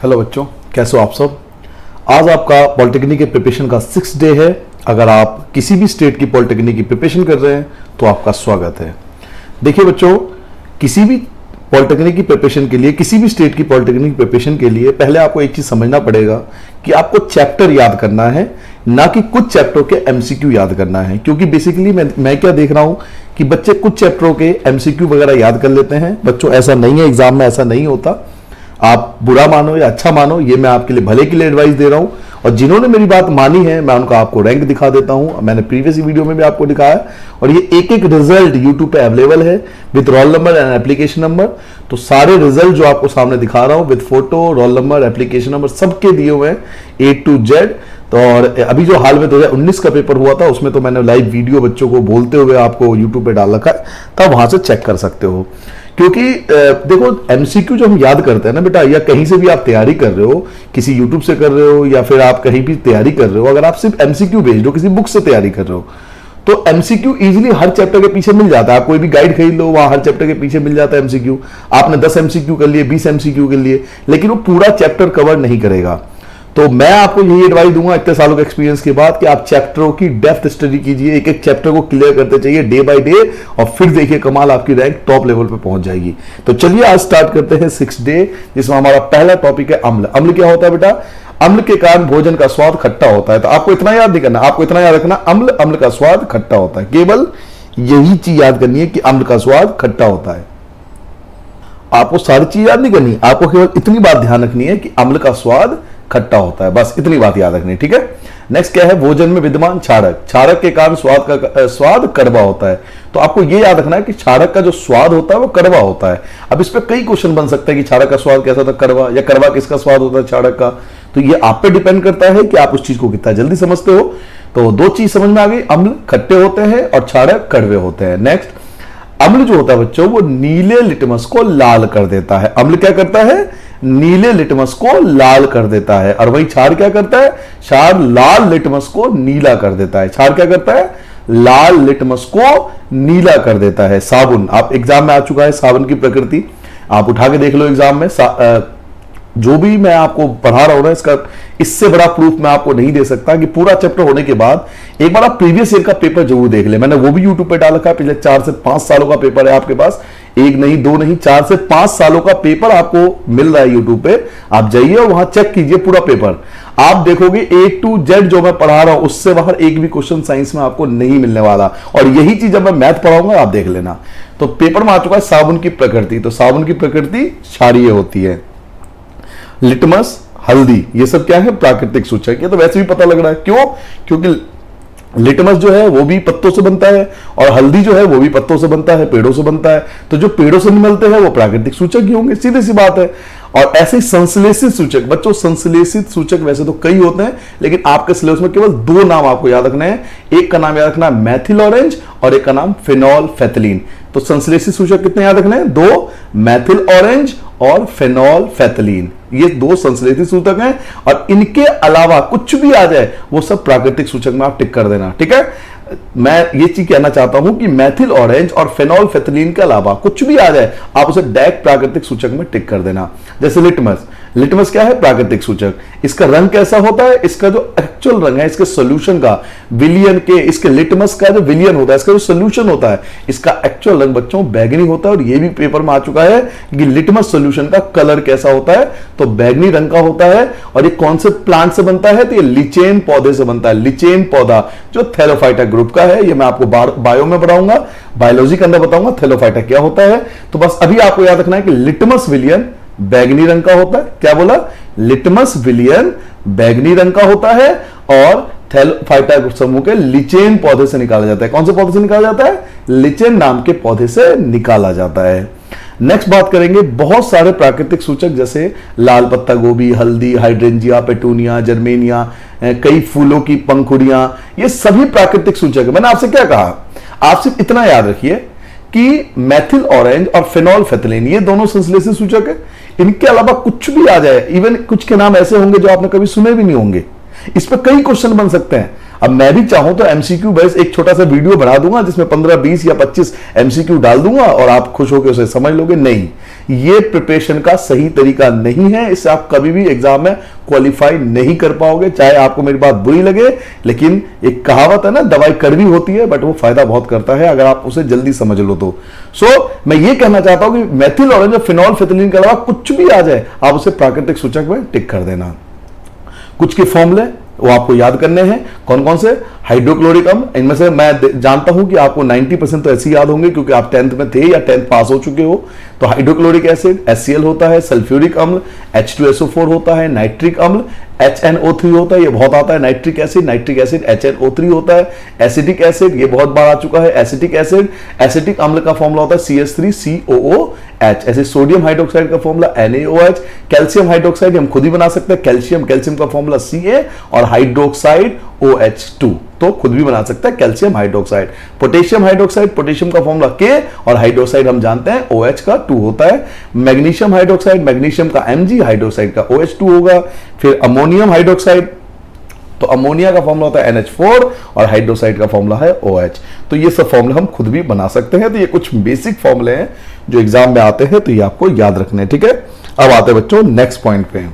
Hello बच्चों, कैसे हो आप सब। आज आपका पॉलिटेक्निक के प्रिपरेशन का 6th डे है। अगर आप किसी भी स्टेट की पॉलिटेक्निक की प्रिपरेशन कर रहे हैं तो आपका स्वागत है। देखिए बच्चों, किसी भी पॉलिटेक्निक की प्रिपरेशन के लिए, किसी भी स्टेट की पॉलिटेक्निक प्रिपरेशन के लिए पहले आपको एक चीज समझना पड़ेगा कि आपको चैप्टर याद करना है, ना कि कुछ चैप्टरों के एमसीक्यू याद करना है। क्योंकि बेसिकली मैं क्या देख रहा हूं कि बच्चे कुछ चैप्टरों के एमसीक्यू वगैरह याद कर लेते हैं। बच्चों ऐसा नहीं है, एग्जाम में ऐसा नहीं होता। आप बुरा मानो या अच्छा मानो, ये मैं आपके लिए भले के लिए एडवाइस दे रहा हूं। और जिन्होंने मेरी बात मानी है मैं उनका आपको रैंक दिखा देता हूं। मैंने प्रीवियस वीडियो में भी आपको दिखाया और ये एक एक रिजल्ट यूट्यूब पे अवेलेबल है with roll number and application number. तो सारे रिजल्ट जो आपको सामने दिखा रहा हूं with photo, roll number, application number सबके दिए हुए हैं A to Z। तो और अभी जो हाल में 2019 का पेपर हुआ था उसमें तो मैंने लाइव वीडियो बच्चों को बोलते हुए आपको यूट्यूब पे डाल रखा है, तब वहां से चेक कर सकते हो। क्योंकि देखो एमसीक्यू जो हम याद करते हैं ना बेटा, या कहीं से भी आप तैयारी कर रहे हो, किसी यूट्यूब से कर रहे हो या फिर आप कहीं भी तैयारी कर रहे हो, अगर आप सिर्फ एमसीक्यू भेज दो, किसी बुक से तैयारी कर रहे हो, तो एमसीक्यू इजीली हर चैप्टर के पीछे मिल जाता है। आप कोई भी गाइड खरीद लो, वहां हर चैप्टर के पीछे मिल जाता है एमसीक्यू। आपने 10 एमसीक्यू कर लिए, 20 एमसीक्यू कर लिए, लेकिन वो पूरा चैप्टर कवर नहीं करेगा। तो मैं आपको यही एडवाइस दूंगा इतने सालों के एक्सपीरियंस के बाद कि आप चैप्टरों की डेप्थ स्टडी कीजिए, एक एक चैप्टर को क्लियर करते चाहिए डे बाय डे, और फिर देखिए कमाल, आपकी रैंक टॉप लेवल पे पहुंच जाएगी। तो चलिए आज स्टार्ट करते हैं 6th डे, जिसमें हमारा पहला टॉपिक है अम्ल। अम्ल क्या होता है बेटा? अम्ल के कारण भोजन का स्वाद खट्टा होता है। तो आपको इतना याद नहीं करना, आपको इतना याद रखना अम्ल का स्वाद खट्टा होता है। केवल यही चीज याद करनी है कि अम्ल का स्वाद खट्टा होता है। आपको सारी चीज याद नहीं करनी, आपको केवल इतनी बात ध्यान रखनी है कि अम्ल का स्वाद खट्टा होता है, बस इतनी बात याद रखनी है। ठीक है। नेक्स्ट क्या है? भोजन में विद्यमान क्षारक। क्षारक के कारण स्वाद कड़वा होता है। तो आपको यह याद रखना है कि क्षारक का जो स्वाद होता है वो कड़वा होता है। अब इस पे कई क्वेश्चन बन सकते हैं कि क्षारक का स्वाद कैसा होता है, कड़वा, या कड़वा किसका स्वाद होता है, क्षारक का। तो ये आप पे डिपेंड करता है कि आप उस चीज को कितना जल्दी समझते हो। तो दो चीज समझ में आ गई, अम्ल खट्टे होते हैं और क्षारक कड़वे होते हैं। नेक्स्ट, अम्ल जो होता है बच्चों वो नीले लिटमस को लाल कर देता है। अम्ल क्या करता है? नीले लिटमस को लाल कर देता है। और वही क्षार क्या करता है? क्षार लाल लिटमस को नीला कर देता है। क्षार क्या करता है? लाल लिटमस को नीला कर देता है। साबुन, आप एग्जाम में आ चुका है साबुन की प्रकृति, आप उठा के देख लो एग्जाम में। जो भी मैं आपको पढ़ा रहा हूं ना, इसका इससे बड़ा प्रूफ मैं आपको नहीं दे सकता कि पूरा चैप्टर होने के बाद एक बार आप प्रीवियस ईयर का पेपर जरूर देख ले। मैंने वो भी यूट्यूब पे डाल रखा है, पिछले 4 से 5 सालों का पेपर है आपके पास, एक नहीं, दो नहीं, 4 से 5 सालों का पेपर आपको मिल रहा है यूट्यूब पे। आप जाइए और वहां चेक कीजिए पूरा पेपर, आप देखोगे A to Z जो मैं पढ़ा रहा हूं उससे बाहर एक भी क्वेश्चन साइंस में आपको नहीं मिलने वाला। और यही चीज जब मैं मैथ पढ़ाऊंगा आप देख लेना। तो पेपर में आ चुका है साबुन की प्रकृति। तो साबुन की प्रकृति क्षारीय होती है। लिटमस, हल्दी, ये सब क्या है? प्राकृतिक सूचक। ये तो वैसे भी पता लग रहा है, क्यों? क्योंकि लिटमस जो है वो भी पत्तों से बनता है और हल्दी जो है वो भी पत्तों से बनता है, पेड़ों से बनता है। तो जो पेड़ों से निकलते हैं वो प्राकृतिक सूचक ही होंगे, सीधी सी बात है। और ऐसे ही संश्लेषित सूचक, बच्चों संश्लेषित सूचक वैसे तो कई होते हैं, लेकिन आपके सिलेबस में केवल 2 नाम आपको याद रखने हैं। एक का नाम याद रखना है मैथिल ऑरेंज और एक का नाम फिनॉल फैथलीन। तो संश्लेषित सूचक कितने याद रखने हैं? 2, मैथिल ऑरेंज और फेनॉल फैथलीन। ये 2 संश्लेषित सूचक हैं और इनके अलावा कुछ भी आ जाए वो सब प्राकृतिक सूचक में आप टिक कर देना। ठीक है। मैं ये चीज कहना चाहता हूं कि मैथिल ऑरेंज और फेनॉल फैथलीन के अलावा कुछ भी आ जाए आप उसे डायरेक्ट प्राकृतिक सूचक में टिक कर देना। जैसे लिटमस, लिटमस क्या है? प्राकृतिक सूचक। इसका रंग कैसा होता है? इसका जो एक्चुअल रंग है इसके सोल्यूशन का, विलियन के, इसके लिटमस का जो विलियन होता है, इसका जो सोल्यूशन होता है, इसका एक्चुअल रंग बच्चों बैगनी होता है। और ये भी पेपर में आ चुका है कि लिटमस सोल्यूशन का कलर कैसा होता है, तो बैगनी रंग का होता है। और ये कौन से प्लांट से बनता है? तो ये लिचेन पौधे से बनता है। लिचेन पौधा जो थैलोफाइटा ग्रुप का है, ये मैं आपको बायो में पढ़ाऊंगा, बायोलॉजी के अंदर बताऊंगा थैलोफाइटा क्या होता है। तो बस अभी आपको याद रखना है कि लिटमस विलियन बैगनी रंग का होता है। क्या बोला? लिटमस विलियन बैगनी रंग का होता है और थैलोफाइटा समूह के लिचेन पौधे से निकाला जाता है। कौन से पौधे से निकाला जाता है? लिचेन नाम के पौधे से निकाला जाता है। नेक्स्ट बात करेंगे बहुत सारे प्राकृतिक सूचक, जैसे लाल पत्ता गोभी, हल्दी, हाइड्रेंजिया, पेटूनिया, जर्मेनिया, कई फूलों की पंखुड़ियां, ये सभी प्राकृतिक सूचक है। मैंने आपसे क्या कहा? आप सिर्फ इतना याद रखिए कि मैथिल ऑरेंज और फेनॉल फैथलीन ये दोनों संश्लेषित सूचक है। इनके अलावा कुछ भी आ जाए, इवन कुछ के नाम ऐसे होंगे जो आपने कभी सुने भी नहीं होंगे, इस पर कई क्वेश्चन बन सकते हैं। अब मैं भी चाहूं तो एमसीक्यू बेस एक छोटा सा वीडियो बना दूंगा जिसमें 15, 20 या 25 एमसीक्यू डाल दूंगा और आप खुश होकर उसे समझ लोगे। नहीं, ये प्रिपरेशन का सही तरीका नहीं है। इससे आप कभी भी एग्जाम में क्वालिफाई नहीं कर पाओगे, चाहे आपको मेरी बात बुरी लगे। लेकिन एक कहावत है ना, दवाई कड़वी होती है बट वो फायदा बहुत करता है अगर आप उसे जल्दी समझ लो तो। मैं ये कहना चाहता हूं कि मेथिल ऑरेंज और फिनॉल फिथिलीन के अलावा कुछ भी आ जाए आप उसे प्राकृतिक सूचक में टिक कर देना। कुछ के फॉर्मूले वो आपको याद करने हैं। कौन कौन से? हाइड्रोक्लोरिक अम्ल, इनमें से मैं जानता हूं कि आपको 90% तो ऐसे याद होंगे क्योंकि आप 10th में थे या 10th पास हो चुके हो। तो हाइड्रोक्लोरिक एसिड HCl होता है, सल्फ्यूरिक अम्ल H2SO4 होता है, नाइट्रिक अम्ल HNO3 होता है, ये बहुत आता है। नाइट्रिक एसिड HNO3 होता है। एसिटिक एसिड ये बहुत बार आ चुका है, एसिटिक एसिड। एसिटिक अम्ल का फॉर्मूला होता है CH3COOH। ऐसे सोडियम हाइड्रोक्साइड का फॉर्मूला NaOH। कैल्शियम हाइड्रोक्साइड हम खुद ही बना सकते हैं, कैल्शियम का फॉर्मूला Ca और हाइड्रोक्साइड OH2 तो खुद भी बना सकते हैं calcium hydroxide. Potassium hydroxide, potassium का फॉर्मूला K और हाइड्रोक्साइड हम जानते हैं OH का 2 होता है। मैग्नीशियम हाइड्रोक्साइड, मैग्नीशियम का Mg, हाइड्रोक्साइड का OH2 होगा। फिर अमोनियम हाइड्रोक्साइड, तो अमोनिया का फॉर्मूला होता है NH4 और हाइड्रोक्साइड का फॉर्मूला है OH। तो ये सब फॉर्मूला हम खुद भी बना सकते हैं। तो ये कुछ बेसिक फॉर्मूले हैं जो एग्जाम में आते हैं, तो ये आपको याद रखने हैं, ठीक है। अब आते हैं बच्चों नेक्स्ट पॉइंट पे।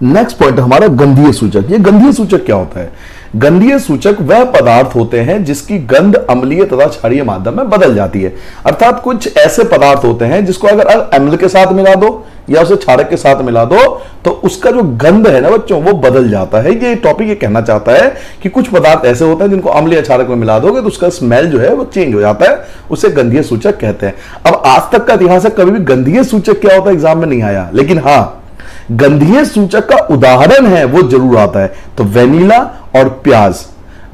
नेक्स्ट पॉइंट हमारा गंधीय सूचक। ये गंधीय सूचक क्या होता है? गंधीय सूचक वह पदार्थ होते हैं जिसकी गंध अम्लीय तथा क्षारीय माध्यम में बदल जाती है। अर्थात कुछ ऐसे पदार्थ होते हैं जिसको अगर अम्ल के साथ मिला दो या उसे क्षारक के साथ मिला दो तो उसका जो गंध है ना बच्चों वो बदल जाता है। ये टॉपिक ये कहना चाहता है कि कुछ पदार्थ ऐसे होते हैं जिनको अम्ल या क्षारक में मिला दोगे तो उसका स्मेल जो है वो चेंज हो जाता है, उसे गंधीय सूचक कहते हैं। अब आज तक का इतिहास है कभी भी गंधीय सूचक क्या होता है एग्जाम में नहीं आया, लेकिन हाँ गंधीय सूचक का उदाहरण है वो जरूर आता है। तो वेनिला और प्याज,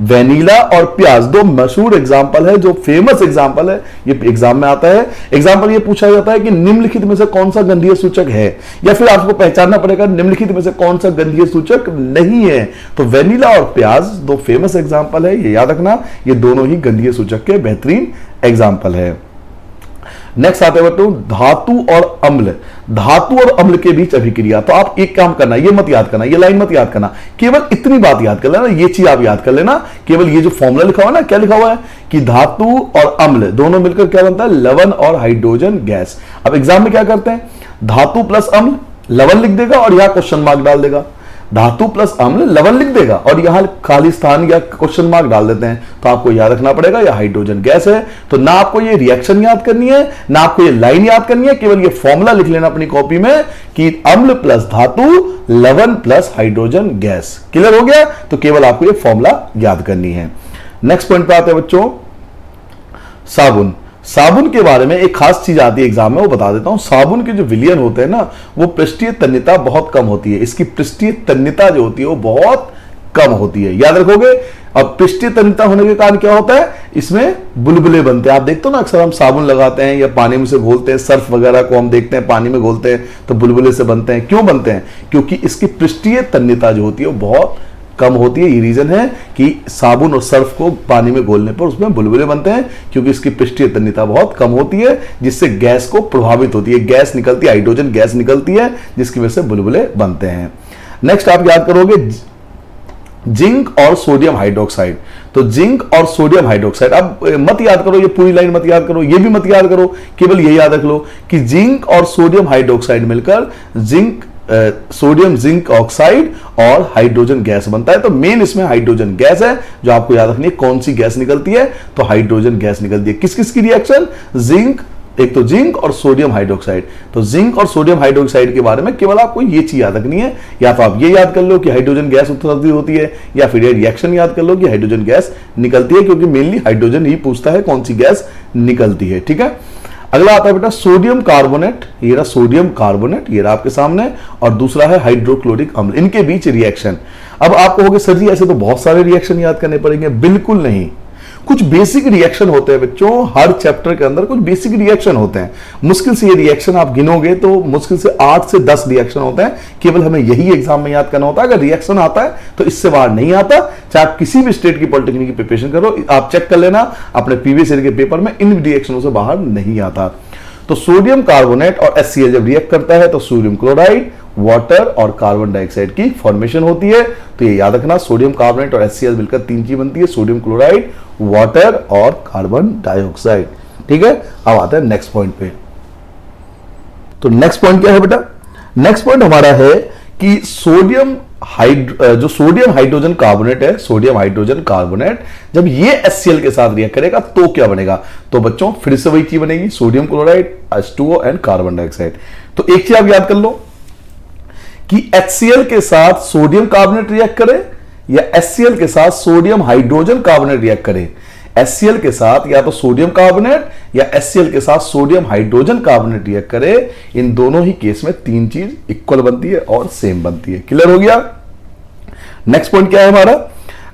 वेनिला और प्याज दो मशहूर एग्जाम्पल है, जो फेमस एग्जाम्पल है, ये एग्जाम में आता है। एग्जाम्पल ये पूछा जाता है कि निम्नलिखित में से कौन सा गंधीय सूचक है, या फिर आपको पहचानना पड़ेगा निम्नलिखित में से कौन सा गंधीय सूचक नहीं है। तो वेनिला और प्याज दो फेमस एग्जाम्पल है, ये याद रखना, ये दोनों ही गंधीय सूचक के बेहतरीन एग्जाम्पल है। नेक्स्ट आते हैं धातु और अम्ल। धातु और अम्ल के बीच अभिक्रिया। तो आप एक काम करना, ये मत याद करना, ये लाइन मत याद करना, केवल इतनी बात याद कर लेना, ये चीज आप याद कर लेना। केवल ये जो फॉर्मूला लिखा हुआ है ना, क्या लिखा हुआ है कि धातु और अम्ल दोनों मिलकर क्या बनता है? लवण और हाइड्रोजन गैस। अब एग्जाम में क्या करते हैं, धातु प्लस अम्ल लवण लिख देगा और यहां क्वेश्चन मार्क डाल देगा, धातु प्लस अम्ल लवण लिख देगा और यहां खाली स्थान या क्वेश्चन मार्क डाल देते हैं। तो आपको याद रखना पड़ेगा यह हाइड्रोजन गैस है। तो ना आपको ये रिएक्शन याद करनी है, ना आपको ये लाइन याद करनी है, केवल ये फॉर्मूला लिख लेना अपनी कॉपी में कि अम्ल प्लस धातु लवण प्लस हाइड्रोजन गैस। क्लियर हो गया? तो केवल आपको ये फॉर्मूला याद करनी है। नेक्स्ट पॉइंट पे आते हैं बच्चों, साबुन। साबुन के बारे में एक खास चीज आती है एग्जाम में, वो बता देता हूं। साबुन के जो विलयन होते हैं ना, वो पृष्ठीय तन्यता बहुत कम होती है। इसकी पृष्ठीय तन्यता जो होती है वो बहुत कम होती है, याद रखोगे। अब पृष्ठीय तन्यता होने के कारण क्या होता है, इसमें बुलबुले बनते हैं। आप देखते हो ना, अक्सर हम साबुन लगाते हैं या पानी में से घोलते हैं, सर्फ वगैरह को हम देखते हैं पानी में घोलते हैं तो बुलबुले से बनते हैं। क्यों बनते हैं? क्योंकि इसकी पृष्ठीय तन्यता जो होती है वो बहुत कम होती है। ये रीजन है कि साबुन और सर्फ को पानी में घोलने पर उसमें बुलबुले बनते हैं, क्योंकि इसकी पृष्ठीय तन्यता बहुत कम होती है, जिससे गैस को प्रभावित होती है, गैस निकलती है, हाइड्रोजन गैस निकलती है, जिसकी वजह से बुलबुले बनते हैं। नेक्स्ट आप याद करोगे जिंक और सोडियम हाइड्रोक्साइड। तो जिंक और सोडियम हाइड्रोक्साइड, अब मत याद करो, ये पूरी लाइन मत याद करो, ये भी मत याद करो, केवल ये याद रख लो कि जिंक और सोडियम हाइड्रोक्साइड मिलकर सोडियम जिंक ऑक्साइड और हाइड्रोजन गैस बनता है। तो मेन इसमें हाइड्रोजन गैस है जो आपको याद रखनी है। कौन सी गैस निकलती है? तो हाइड्रोजन गैस निकलती है। किस किस की रिएक्शन? जिंक, एक तो जिंक और सोडियम हाइड्रोक्साइड। तो जिंक और सोडियम हाइड्रोक्साइड के बारे में केवल आपको ये चीज याद रखनी है, या तो आप ये याद कर लो कि हाइड्रोजन गैस उत्पत्ति होती है, या फिर ये रिएक्शन याद कर लो कि हाइड्रोजन गैस निकलती है, क्योंकि मेनली हाइड्रोजन ही पूछता है कौन सी गैस निकलती है। ठीक है, अगला आता है बेटा सोडियम कार्बोनेट। ये रहा सोडियम कार्बोनेट, ये रहा आपके सामने, और दूसरा है हाइड्रोक्लोरिक अम्ल। इनके बीच रिएक्शन। अब आप कहोगे सर जी ऐसे तो बहुत सारे रिएक्शन याद करने पड़ेंगे। बिल्कुल नहीं, कुछ बेसिक रिएक्शन होते हैं बच्चों, हर चैप्टर के अंदर कुछ बेसिक रिएक्शन होते हैं। मुश्किल से ये रिएक्शन आप गिनोगे तो मुश्किल से 8 से 10 रिएक्शन होते हैं, केवल हमें यही एग्जाम में याद करना होता है। अगर रिएक्शन आता है तो इससे बाहर नहीं आता। चाहे आप किसी भी स्टेट की पॉलिटेक्निक की प्रिपरेशन करो, आप चेक कर लेना अपने प्रीवियस ईयर के पेपर में, इन रिएक्शनों से बाहर नहीं आता। तो तो सोडियम कार्बोनेट और HCl जब रिएक्ट करता है तो सोडियम क्लोराइड, वाटर और कार्बन डाइऑक्साइड की फॉर्मेशन होती है। तो ये याद रखना, सोडियम कार्बोनेट और HCl मिलकर तीन चीज बनती है, सोडियम क्लोराइड, वाटर और कार्बन डाइऑक्साइड। ठीक है, अब आते हैं नेक्स्ट पॉइंट पे। तो नेक्स्ट पॉइंट क्या है बेटा? नेक्स्ट पॉइंट हमारा है कि जो सोडियम हाइड्रोजन कार्बोनेट है, सोडियम हाइड्रोजन कार्बोनेट जब ये HCl के साथ रिएक्ट करेगा तो क्या बनेगा? तो बच्चों फिर से वही चीज बनेगी, sodium chloride, H2O and carbon dioxide. तो एक चीज आप याद कर लो कि HCl के साथ सोडियम कार्बोनेट रिएक्ट करे या HCl के साथ सोडियम हाइड्रोजन कार्बोनेट रिएक्ट करे। HCl के साथ या तो सोडियम कार्बोनेट या HCl के साथ सोडियम हाइड्रोजन कार्बोनेट रिएक्ट करे, इन दोनों ही केस में तीन चीज इक्वल बनती है और सेम बनती है। क्लियर हो गया? नेक्स्ट पॉइंट क्या है हमारा?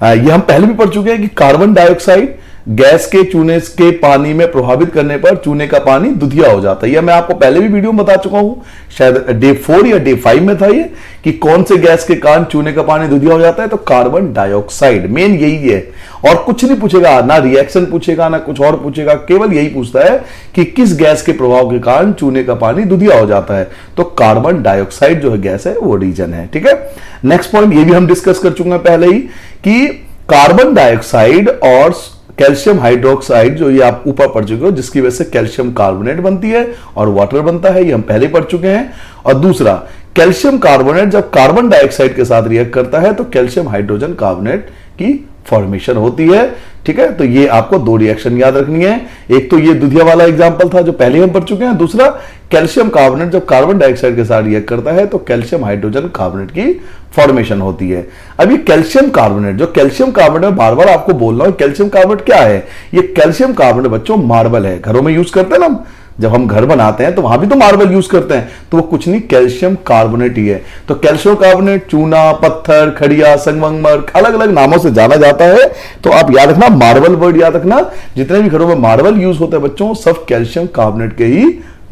ये हम पहले भी पढ़ चुके हैं कि कार्बन डाइऑक्साइड गैस के चूने के पानी में प्रभावित करने पर चूने का पानी दुधिया हो जाता है। यह मैं आपको पहले भी वीडियो में बता चुका हूं, शायद डे 4 या डे 5 में था ये, कि कौन से गैस के कारण चूने का पानी दुधिया हो जाता है। तो कार्बन डाइऑक्साइड मेन यही है, और कुछ नहीं पूछेगा, ना रिएक्शन पूछेगा ना कुछ और पूछेगा, केवल यही पूछता है कि किस गैस के प्रभाव के कारण चूने का पानी दुधिया हो जाता है। तो कार्बन डाइऑक्साइड जो है गैस है वो रीजन है। ठीक है, नेक्स्ट पॉइंट ये भी हम डिस्कस कर चुके हैं पहले ही कि कार्बन डाइऑक्साइड और कैल्शियम हाइड्रोक्साइड जो ये आप ऊपर पढ़ चुके हो, जिसकी वजह से कैल्शियम कार्बोनेट बनती है और वाटर बनता है, ये हम पहले पढ़ चुके हैं। और दूसरा, कैल्शियम कार्बोनेट जब कार्बन डाइऑक्साइड के साथ रिएक्ट करता है तो कैल्शियम हाइड्रोजन कार्बोनेट की फॉर्मेशन होती है। ठीक है, तो ये आपको दो रिएक्शन याद रखनी है। एक तो ये दुधिया वाला एग्जांपल था जो पहले हम पढ़ चुके हैं, दूसरा कैल्शियम कार्बोनेट जब कार्बन डाइऑक्साइड के साथ रिएक्ट करता है तो कैल्शियम हाइड्रोजन कार्बोनेट की फॉर्मेशन होती है। अब ये कैल्शियम कार्बोनेट, जो कैल्शियम कार्बोनेट बार बार आपको बोल रहा हूं, कैल्शियम कार्बोनेट क्या है? ये कैल्शियम कार्बोनेट बच्चों मार्बल है, घरों में यूज करते हैं ना, जब हम घर बनाते हैं तो वहां भी तो मार्बल यूज करते हैं, तो वो कुछ नहीं कैल्शियम कार्बोनेट ही है। तो कैल्शियम कार्बोनेट चूना, पत्थर, खड़िया, संगमरमर अलग अलग नामों से जाना जाता है। तो आप याद रखना, मार्बल वर्ड याद रखना, जितने भी घरों में मार्बल यूज होते हैं बच्चों, सब कैल्शियम कार्बोनेट के ही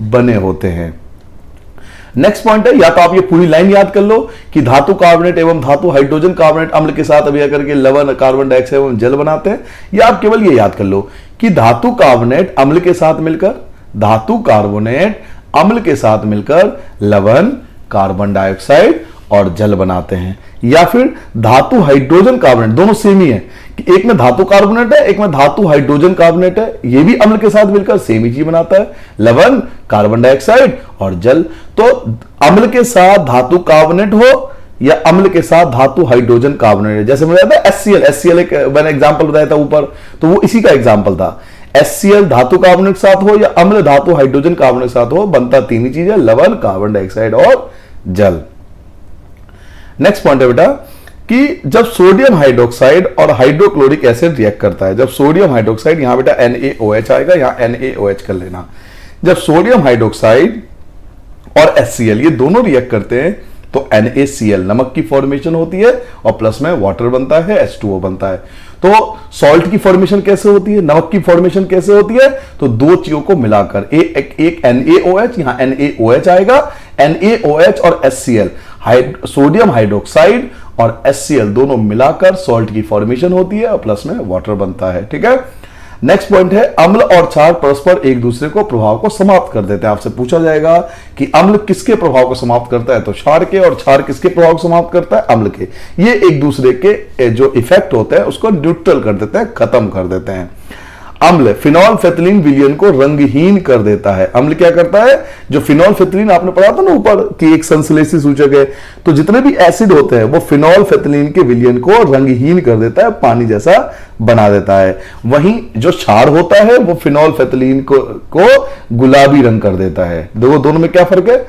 बने होते हैं। नेक्स्ट पॉइंट है, या तो आप ये पूरी लाइन याद कर लो कि धातु कार्बोनेट एवं धातु हाइड्रोजन कार्बोनेट अम्ल के साथ अभिक्रिया करके लवण, कार्बन डाइऑक्साइड एवं जल बनाते हैं, या आप केवल ये याद कर लो कि धातु कार्बोनेट अम्ल के साथ मिलकर, धातु कार्बोनेट अम्ल के साथ मिलकर लवण, कार्बन डाइऑक्साइड और जल बनाते हैं। या फिर धातु हाइड्रोजन कार्बोनेट, दोनों सेम ही है कि एक में धातु कार्बोनेट है, एक में धातु हाइड्रोजन कार्बोनेट है, ये भी अम्ल के साथ मिलकर सेम ही चीज बनाता है, लवण, कार्बन डाइऑक्साइड और जल। तो अम्ल के साथ धातु कार्बोनेट हो या अम्ल के साथ धातु हाइड्रोजन कार्बोनेट, जैसे मैंने बताया HCl एक मैंने एग्जांपल बताया था ऊपर, तो वो इसी का एग्जांपल था। HCl धातु कार्बोनेट के साथ हो या अम्ल धातु हाइड्रोजन कार्बोनेट के साथ हो, बनता तीन ही चीज है, लवण, कार्बन डाइऑक्साइड और जल। नेक्स्ट पॉइंट है बेटा कि जब सोडियम हाइड्रोक्साइड और हाइड्रोक्लोरिक एसिड रिएक्ट करता है, जब सोडियम हाइड्रोक्साइड, यहां बेटा NaOH आएगा, यहां NaOH कर लेना। जब सोडियम हाइड्रोक्साइड और HCl ये दोनों रिएक्ट करते हैं तो NaCl नमक की फॉर्मेशन होती है और प्लस में वाटर बनता है, H2O बनता है। तो सॉल्ट की फॉर्मेशन कैसे होती है, नमक की फॉर्मेशन कैसे होती है? तो दो चीजों को मिलाकर एक NaOH, यहां NaOH आएगा, NaOH और HCl सोडियम हाइड्रोक्साइड और HCl दोनों मिलाकर सॉल्ट की फॉर्मेशन होती है और प्लस में वाटर बनता है। ठीक है, नेक्स्ट पॉइंट है, अम्ल और क्षार परस्पर एक दूसरे को प्रभाव को समाप्त कर देते हैं। आपसे पूछा जाएगा कि अम्ल किसके प्रभाव को समाप्त करता है, तो क्षार के, और क्षार किसके प्रभाव को समाप्त करता है, अम्ल के। ये एक दूसरे के जो इफेक्ट होते हैं उसको न्यूट्रल कर देते हैं, खत्म कर देते हैं। अम्ल फिनोल्फेथिलीन विलयन को रंगहीन कर देता है। अम्ल क्या करता है? जो फिनोल्फेथिलीन आपने पढ़ा था ना ऊपर कि एक संश्लेषी सूचक है, तो जितने भी एसिड होते हैं वो फिनोल्फेथिलीन के विलयन को रंगहीन कर देता है, पानी जैसा बना देता है। वहीं जो क्षार होता है वो फिनोल्फेथिलीन को गुलाबी रंग कर देता है। दोनों में क्या फर्क है?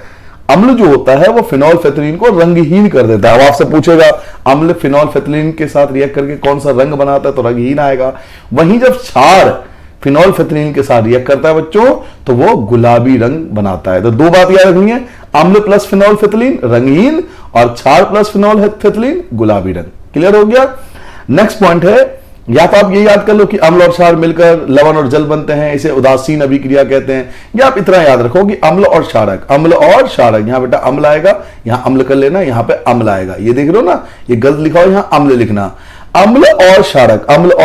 अम्ल जो होता है वो फिनोल्फेथिलीन को रंगहीन कर देता है। अब आपसे पूछेगा अम्ल फिनोल्फेथिलीन के साथ रिएक्ट करके कौन सा रंग बनाता है, तो रंगहीन आएगा। वहीं जब क्षार फिनोल्फेथिलीन के साथ रिएक्ट करता है बच्चों तो वो गुलाबी रंग बनाता है। तो दो बात याद रखनी है, अम्ल प्लस फिनोल्फेथिलीन रंगहीन और क्षार प्लस फिनोल्फेथिलीन गुलाबी रंग। क्लियर हो गया? नेक्स्ट पॉइंट है, या तो आप ये याद कर लो कि अम्ल और क्षार मिलकर लवण और जल बनते हैं, इसे उदासीन अभिक्रिया कहते हैं। या आप इतना याद रखो कि अम्ल और क्षारक, अम्ल और क्षारक, यहां बेटा अम्ल आएगा, यहां अम्ल कर लेना, यहां पे अम्ल आएगा। ये देख रहे हो ना, ये गलत लिखा हो, यहां अम्ल लिखना। अम्ल और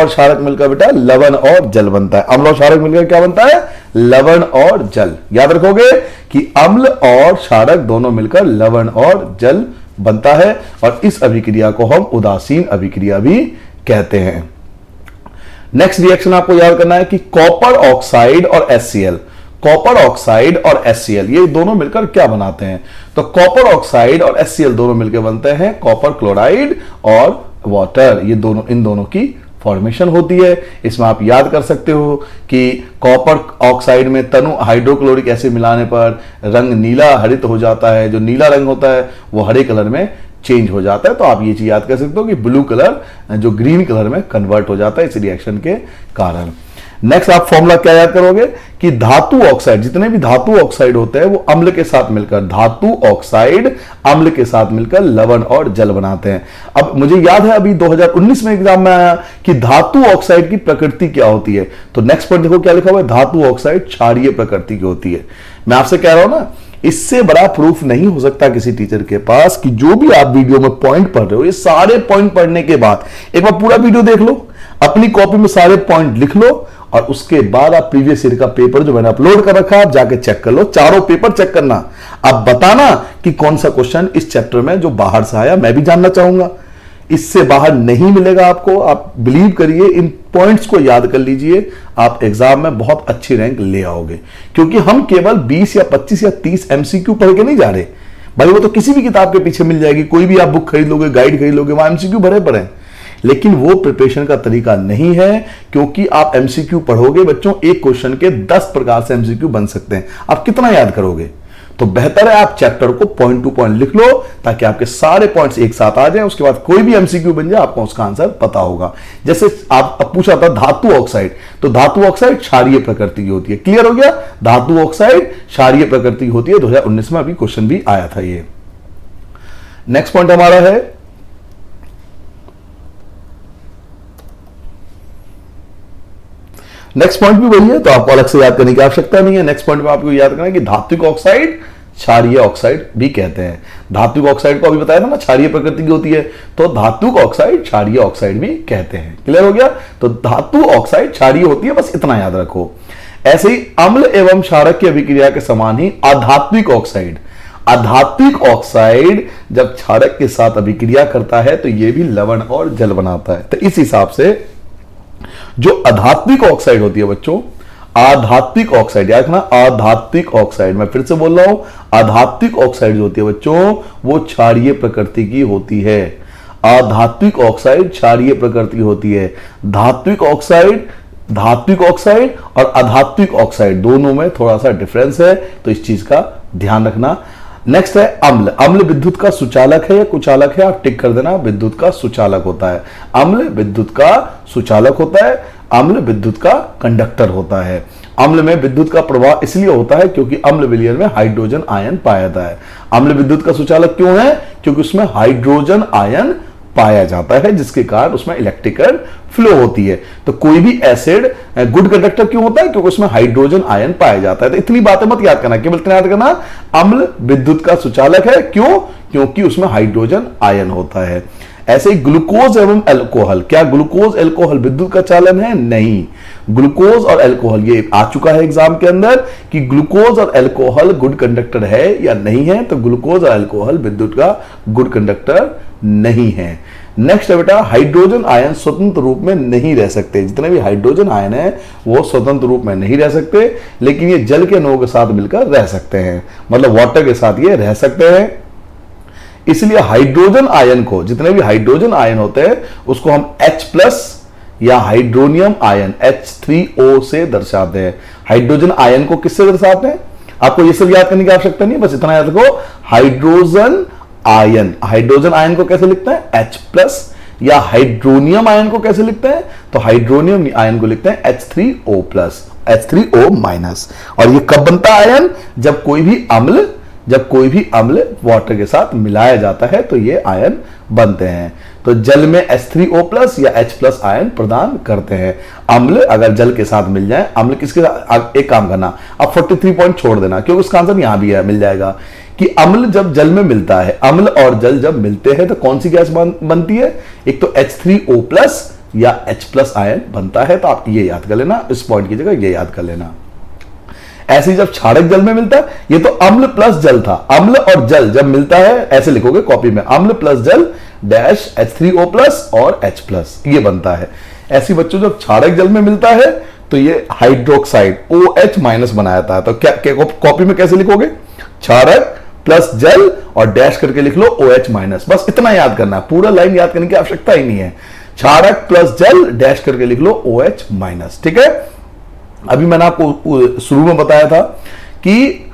क्षारक मिलकर बेटा लवण और जल बनता है। अम्ल और क्षारक मिलकर क्या बनता है? लवण और जल। याद रखोगे कि अम्ल और क्षारक दोनों मिलकर लवण और जल बनता है, और इस अभिक्रिया को हम उदासीन अभिक्रिया भी कहते हैं। नेक्स्ट रिएक्शन आपको याद करना है कि कॉपर ऑक्साइड और HCl, कॉपर ऑक्साइड और HCl ये दोनों मिलकर क्या बनाते हैं? तो कॉपर ऑक्साइड और HCl दोनों मिलकर बनते हैं कॉपर क्लोराइड और वाटर। ये दोनों, इन दोनों की फॉर्मेशन होती है। इसमें आप याद कर सकते हो कि कॉपर ऑक्साइड में तनु हाइड्रोक्लोरिक एसिड मिलाने पर रंग नीला हरित हो जाता है। जो नीला रंग होता है वो हरे कलर में चेंज हो जाता है। तो आप ये चीज याद कर सकते हो कि ब्लू कलर जो ग्रीन कलर में कन्वर्ट हो जाता है इस रिएक्शन के कारण। नेक्स्ट आप फॉर्मूला क्या याद करोगे कि धातु ऑक्साइड, जितने भी धातु ऑक्साइड होते हैं वो अम्ल के साथ मिलकर, धातु ऑक्साइड अम्ल के साथ मिलकर लवण और जल बनाते हैं। अब मुझे याद है अभी 2019 में एग्जाम में आया कि धातु ऑक्साइड की प्रकृति क्या होती है। तो नेक्स्ट पॉइंट देखो क्या लिखा हुआ है, धातु ऑक्साइड क्षारीय प्रकृति की होती है। मैं आपसे कह रहा हूं ना, इससे बड़ा प्रूफ नहीं हो सकता किसी टीचर के पास कि जो भी आप वीडियो में पॉइंट पढ़ रहे हो, ये सारे पॉइंट पढ़ने के बाद एक बार पूरा वीडियो देख लो, अपनी कॉपी में सारे पॉइंट लिख लो, और उसके बाद आप प्रीवियस ईयर का पेपर जो मैंने अपलोड कर रखा है आप जाके चेक कर लो। चारों पेपर चेक करना, आप बताना कि कौन सा क्वेश्चन इस चैप्टर में जो बाहर से आया, मैं भी जानना चाहूंगा। इससे बाहर नहीं मिलेगा आपको, आप बिलीव करिए, इन पॉइंट्स को याद कर लीजिए, आप एग्जाम में बहुत अच्छी रैंक ले आओगे। क्योंकि हम केवल 20 या 25 या 30 MCQ पढ़ के नहीं जा रहे भाई, वो तो किसी भी किताब के पीछे मिल जाएगी। कोई भी आप बुक खरीद लोगे, गाइड खरीद लोगे, वहां MCQ भरे पड़े हैं। लेकिन वो प्रिपरेशन का तरीका नहीं है, क्योंकि आप MCQ पढ़ोगे बच्चों, एक क्वेश्चन के 10 प्रकार से MCQ बन सकते हैं। आप कितना याद करोगे? तो बेहतर है आप चैप्टर को पॉइंट टू पॉइंट लिख लो, ताकि आपके सारे पॉइंट्स एक साथ आ जाएं। उसके बाद कोई भी MCQ बन जाए आपको उसका आंसर पता होगा। जैसे आप पूछा था धातु ऑक्साइड, तो धातु ऑक्साइड क्षारीय प्रकृति की होती है। क्लियर हो गया? धातु ऑक्साइड क्षारीय प्रकृति की होती है। 2019 में अभी क्वेश्चन भी आया था ये। नेक्स्ट पॉइंट हमारा है नेक्स्ट पॉइंट भी वही है, तो आपको अलग से याद करने की आवश्यकता नहीं है। नेक्स्ट पॉइंट में आपको याद करना है कि धात्विक ऑक्साइड क्षारीय ऑक्साइड भी कहते हैं। धात्विक ऑक्साइड को अभी बताया था ना क्षारीय प्रकृति की होती है, तो धात्विक ऑक्साइड क्षारीय ऑक्साइड भी कहते हैं। क्लियर हो गया? तो धातु ऑक्साइड क्षारीय होती है, बस इतना याद रखो। ऐसे ही अम्ल एवं क्षारक की अभिक्रिया के समान ही अधात्विक ऑक्साइड, अधात्विक ऑक्साइड जब क्षारक के साथ अभिक्रिया करता है तो यह भी लवण और जल बनाता है। तो इस हिसाब से जो अधात्विक ऑक्साइड होती है बच्चों, आधात्विक ऑक्साइड याद रखना, आधात्विक ऑक्साइड, मैं फिर से बोल रहा हूं, आधात्विक ऑक्साइड जो होती है बच्चों वो क्षारीय प्रकृति की होती है। आधात्विक ऑक्साइड क्षारीय प्रकृति होती है। धात्विक ऑक्साइड और अधात्विक ऑक्साइड दोनों में थोड़ा सा डिफरेंस है, तो इस चीज का ध्यान रखना। नेक्स्ट है अम्ल। अम्ल विद्युत का सुचालक है या कुचालक है? आप टिक कर देना, विद्युत का सुचालक होता है। अम्ल विद्युत का सुचालक होता है, अम्ल विद्युत का कंडक्टर होता है। अम्ल में विद्युत का प्रवाह इसलिए होता है क्योंकि अम्ल विलयन में हाइड्रोजन आयन पाया जाता है। अम्ल विद्युत का सुचालक क्यों है? क्योंकि उसमें हाइड्रोजन आयन पाया जाता है, जिसके कारण उसमें इलेक्ट्रिकल फ्लो होती है। तो कोई भी एसिड गुड कंडक्टर क्यों होता है? क्योंकि उसमें हाइड्रोजन आयन पाया जाता है। तो इतनी बातें मत याद करना, केवल इतना याद करना अम्ल विद्युत का सुचालक है। क्यों? क्योंकि उसमें हाइड्रोजन आयन होता है। ऐसे ही ग्लूकोज एवं अल्कोहल, क्या ग्लूकोज अल्कोहल विद्युत का चालन है? नहीं। ग्लूकोज और अल्कोहल ये आ चुका है एग्जाम के अंदर कि ग्लूकोज और अल्कोहल गुड कंडक्टर है या नहीं है, तो ग्लूकोज और अल्कोहल विद्युत का गुड कंडक्टर नहीं है। नेक्स्ट है बेटा, हाइड्रोजन आयन स्वतंत्र रूप में नहीं रह सकते। जितने भी हाइड्रोजन आयन है वो स्वतंत्र रूप में नहीं रह सकते, लेकिन ये जल के अणुओं के साथ मिलकर रह सकते हैं, मतलब वाटर के साथ ये रह सकते हैं। इसलिए हाइड्रोजन आयन को, जितने भी हाइड्रोजन आयन होते हैं उसको हम H+ या हाइड्रोनियम आयन H3O से दर्शाते हैं। हाइड्रोजन आयन को किससे दर्शाते हैं? आपको ये सब याद करने की आवश्यकता नहीं, बस इतना याद रखो, हाइड्रोजन आयन। हाइड्रोजन आयन को कैसे लिखते हैं? H+ या हाइड्रोनियम आयन को कैसे लिखते हैं? तो हाइड्रोनियम आयन को लिखते हैं H3O+, H3O-। और ये कब बनता है आयन? जब कोई भी अम्ल वाटर के साथ मिलाया जाता है तो ये आयन बनते हैं। तो जल में H3O+ या H+ आयन प्रदान करते हैं। अम्ल अगर जल के साथ मिल जाए, अम्ल किसके साथ, एक काम करना, अब 43 पॉइंट छोड़ देना क्योंकि उसका आंसर यहां भी है, मिल जाएगा कि अम्ल जब जल में मिलता है, अम्ल और जल जब मिलते हैं तो कौन सी गैस बनती है? एक तो H3O+ या H+ आयन बनता है। तो आप ये याद कर लेना, इस पॉइंट की जगह ये याद कर लेना। ऐसे ही जब क्षारक जल में मिलता है, ये तो अम्ल प्लस जल था, अम्ल और जल जब मिलता है ऐसे लिखोगे कॉपी में, अम्ल प्लस जल डैश H3O+ और H+, ये बनता है। ऐसी बच्चों जब क्षारक जल में मिलता है तो ये हाइड्रोक्साइड OH- बनाया था। तो क्या कॉपी में कैसे लिखोगे? क्षारक प्लस जल और डैश करके लिख लो OH-, बस इतना याद करना है, पूरा लाइन याद करने की आवश्यकता ही नहीं है। क्षारक प्लस जल डैश करके लिख लो OH-, ठीक है। अभी मैंने आपको शुरू में बताया था कि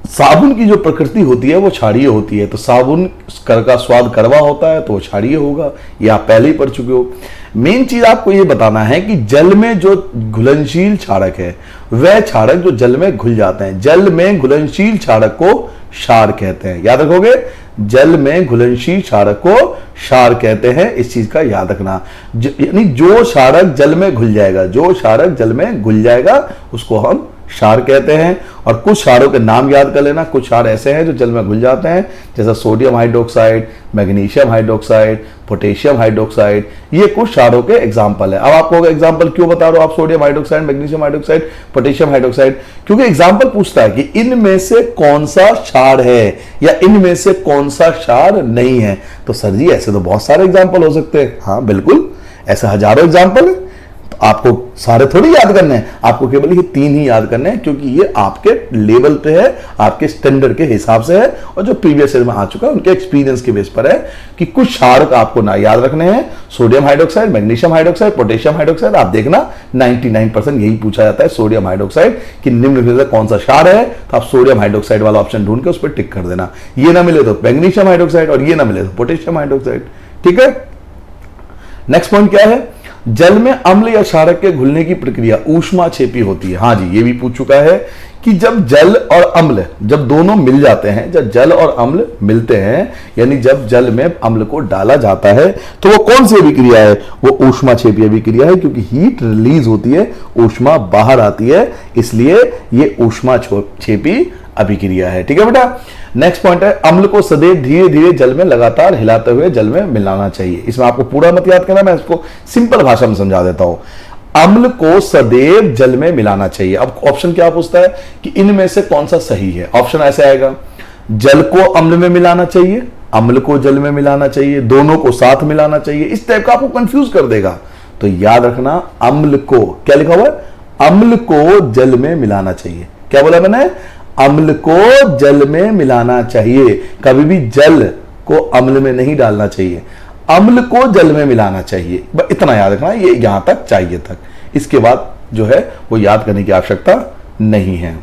साबुन की जो प्रकृति होती है वो क्षारीय होती है, तो साबुन का स्वाद कड़वा होता है तो वो क्षारीय होगा, ये आप पहले ही पढ़ चुके हो। मेन चीज आपको ये बताना है कि जल में जो घुलनशील क्षारक है वह क्षारक जो जल में घुल जाते हैं, जल में घुलनशील क्षारक को क्षार कहते हैं। याद रखोगे, जल में घुलनशील क्षारक को क्षार कहते हैं, इस चीज का याद रखना। यानी जो क्षारक जल में घुल जाएगा, जो क्षारक जल में घुल जाएगा उसको हम क्षार कहते हैं। और कुछ क्षारों के नाम याद कर लेना, कुछ क्षार ऐसे हैं जो जल में घुल जाते हैं, जैसा sodium hydroxide, magnesium hydroxide, potassium hydroxide, ये कुछ क्षारों के एग्जाम्पल है। अब आपको एग्जाम्पल क्यों बता रहा हूं आप sodium hydroxide, magnesium hydroxide, potassium hydroxide? क्योंकि एग्जाम्पल पूछता है कि इनमें से कौन सा क्षार है या इनमें से कौन सा क्षार नहीं है। तो सर जी ऐसे तो बहुत सारे एग्जाम्पल हो सकते हैं। हाँ बिल्कुल, ऐसे हजारों एग्जाम्पल है। आपको सारे थोड़ी याद करने हैं, आपको केवल ये 3 ही याद करने हैं, क्योंकि ये आपके लेवल पे है, आपके स्टैंडर्ड के हिसाब से है, और जो प्रीवियस ईयर में आ चुका है उनके एक्सपीरियंस के बेस पर है कि कुछ क्षारक आपको ना याद रखने हैं। Sodium hydroxide, magnesium hydroxide, potassium hydroxide, आप देखना 99% यही पूछा जाता है सोडियम हाइड्रोक्साइड कि निम्न में से कौन सा क्षार है, तो आप सोडियम हाइड्रोक्साइड वाला ऑप्शन ढूंढ के उस पर टिक कर देना। ये ना मिले तो मैग्नीशियम हाइड्रोक्साइड और ये ना मिले तो पोटेशियम हाइड्रोक्साइड, ठीक है। नेक्स्ट पॉइंट क्या है? जल में अम्ल या क्षारक के घुलने की प्रक्रिया ऊष्माक्षेपी होती है। हाँ जी, ये भी पूछ चुका है कि जब जल और अम्ल जब दोनों मिल जाते हैं, जब जल और अम्ल मिलते हैं, यानी जब जल में अम्ल को डाला जाता है तो वो कौन सी अभिक्रिया है? वो ऊष्माक्षेपी अभिक्रिया है, क्योंकि हीट रिलीज होती है, ऊष्मा बाहर आती है, इसलिए ये ऊष्माक्षेपी अभिक्रिया है, ठीक है बेटा। नेक्स्ट पॉइंट है, अम्ल को सदैव धीरे धीरे जल में लगातार हिलाते हुए जल में मिलाना चाहिए। इसमें आपको पूरा मत याद करना, मैं इसको सिंपल भाषा में समझा देता हूं। अम्ल को सदैव जल में मिलाना चाहिए। अब ऑप्शन क्या पूछता है कि इनमें से कौन सा सही है? ऑप्शन ऐसे आएगा, जल को अम्ल में मिलाना चाहिए, अम्ल को जल में मिलाना चाहिए, दोनों को साथ मिलाना चाहिए, इस टाइप का आपको कंफ्यूज कर देगा। तो याद रखना, अम्ल को, क्या लिखा हुआ है? अम्ल को जल में मिलाना चाहिए। क्या बोला मैंने? अम्ल को जल में मिलाना चाहिए, कभी भी जल को अम्ल में नहीं डालना चाहिए, अम्ल को जल में मिलाना चाहिए। इतना याद रखना, ये यहां तक चाहिए तक, इसके बाद जो है वो याद करने की आवश्यकता नहीं है।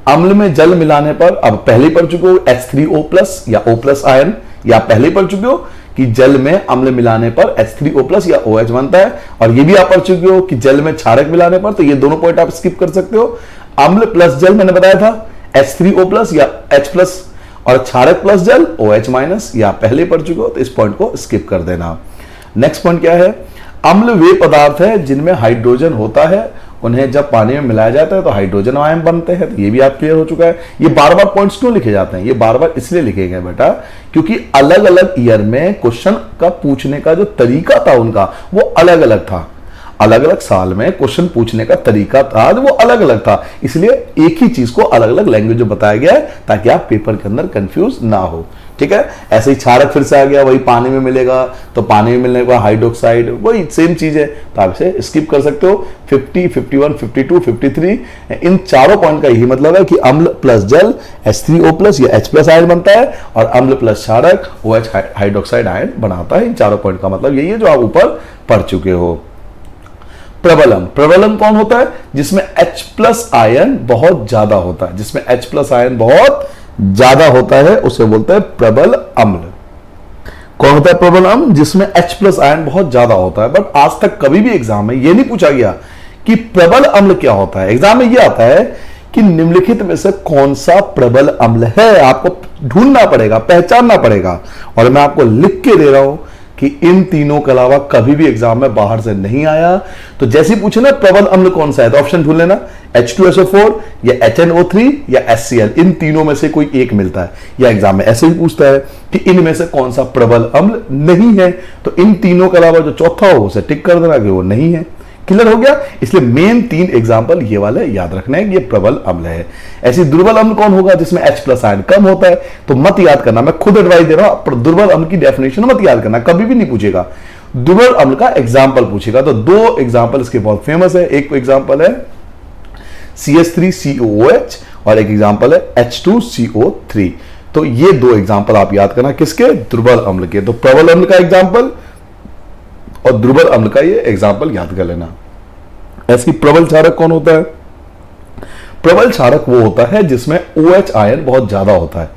अम्ल में जल मिलाने पर, अब पहले पढ़ चुके हो H3O+ या O+ आयन, या पहले पढ़ चुके हो कि जल में अम्ल मिलाने पर H3O+ या OH बनता है, और ये भी आप पढ़ चुके हो कि जल में क्षारक मिलाने पर, तो ये दोनों पॉइंट आप स्किप कर सकते हो। अम्ल प्लस जल मैंने बताया था H3O+ या H+, और क्षारक प्लस जल OH-, या पहले पढ़ चुके हो, तो इस पॉइंट को स्किप कर देना। नेक्स्ट पॉइंट क्या है? अम्ल वे पदार्थ है जिनमें हाइड्रोजन होता है, उन्हें जब पानी में मिलाया जाता है तो हाइड्रोजन आयन बनते हैं। तो ये भी आप क्लियर हो चुका है। ये बार बार पॉइंट्स क्यों लिखे जाते हैं? ये बार बार इसलिए लिखे गए बेटा क्योंकि अलग अलग ईयर में क्वेश्चन का पूछने का जो तरीका था उनका वो अलग अलग था। अलग अलग साल में क्वेश्चन पूछने का तरीका था वो अलग अलग था, इसलिए एक ही चीज को अलग अलग लैंग्वेज में बताया गया है ताकि आप पेपर के अंदर कंफ्यूज ना हो, ठीक है। ऐसे ही क्षारक फिर से आ गया, वही पानी में मिलेगा तो पानी में मिलने का हाइड्रोक्साइड, वही सेम चीज है, तो आप इसे स्किप कर सकते हो। 50, 51, 52, 53 इन चारों पॉइंट का यही मतलब है कि अम्ल प्लस जल H3O+ या H+ आयन बनता है, और अम्ल प्लस क्षारक OH हाइड्रोक्साइड आयन बनाता है। इन चारों पॉइंट का मतलब यही है जो आप ऊपर पढ़ चुके हो। प्रबलम, प्रबलम कौन होता है? जिसमें H+ आयन बहुत ज्यादा होता है, जिसमें H+ आयन बहुत ज्यादा होता है उसे बोलते हैं प्रबल अम्ल। कौन होता है प्रबल अम्ल? जिसमें H+ आयन बहुत ज्यादा होता है। बट आज तक कभी भी एग्जाम में ये नहीं पूछा गया कि प्रबल अम्ल क्या होता है। एग्जाम में ये आता है कि निम्नलिखित में से कौन सा प्रबल अम्ल है, आपको ढूंढना पड़ेगा, पहचानना पड़ेगा, और मैं आपको लिख के दे रहा हूं कि इन तीनों के अलावा कभी भी एग्जाम में बाहर से नहीं आया। तो जैसे ही पूछे ना प्रबल अम्ल कौन सा है, तो ऑप्शन ढूंढ लेना, H2SO4 या HNO3 या HCl, इन तीनों में से कोई एक मिलता है। या एग्जाम में ऐसे ही पूछता है कि इनमें से कौन सा प्रबल अम्ल नहीं है, तो इन तीनों के अलावा जो चौथा हो उसे टिक कर देना कि वो नहीं है। क्लियर हो गया। इसलिए मेन 3 एग्जाम्पल ये वाले याद रखना है कि ये प्रबल अम्ल है। ऐसी दुर्बल अम्ल कौन होगा, जिसमें H+ आयन कम होता है। तो मत याद करना, मैं खुद एडवाइस दे रहा हूं, पर दुर्बल अम्ल की डेफिनेशन मत याद करना, कभी भी नहीं पूछेगा। दुर्बल अम्ल का एग्जाम्पल पूछेगा। तो 2 एग्जाम्पल इसके बहुत फेमस है। एक एग्जाम्पल है CH3COOH और एक एग्जाम्पल है H2CO3। तो ये 2 एग्जाम्पल आप याद करना, किसके, दुर्बल अम्ल के। तो प्रबल अम्ल का एग्जाम्पल और दुर्बल अम्ल का ये एग्जाम्पल याद कर लेना। ऐसी प्रबल क्षारक कौन होता है, प्रबल क्षारक वो होता है जिसमें OH आयन बहुत ज्यादा होता है।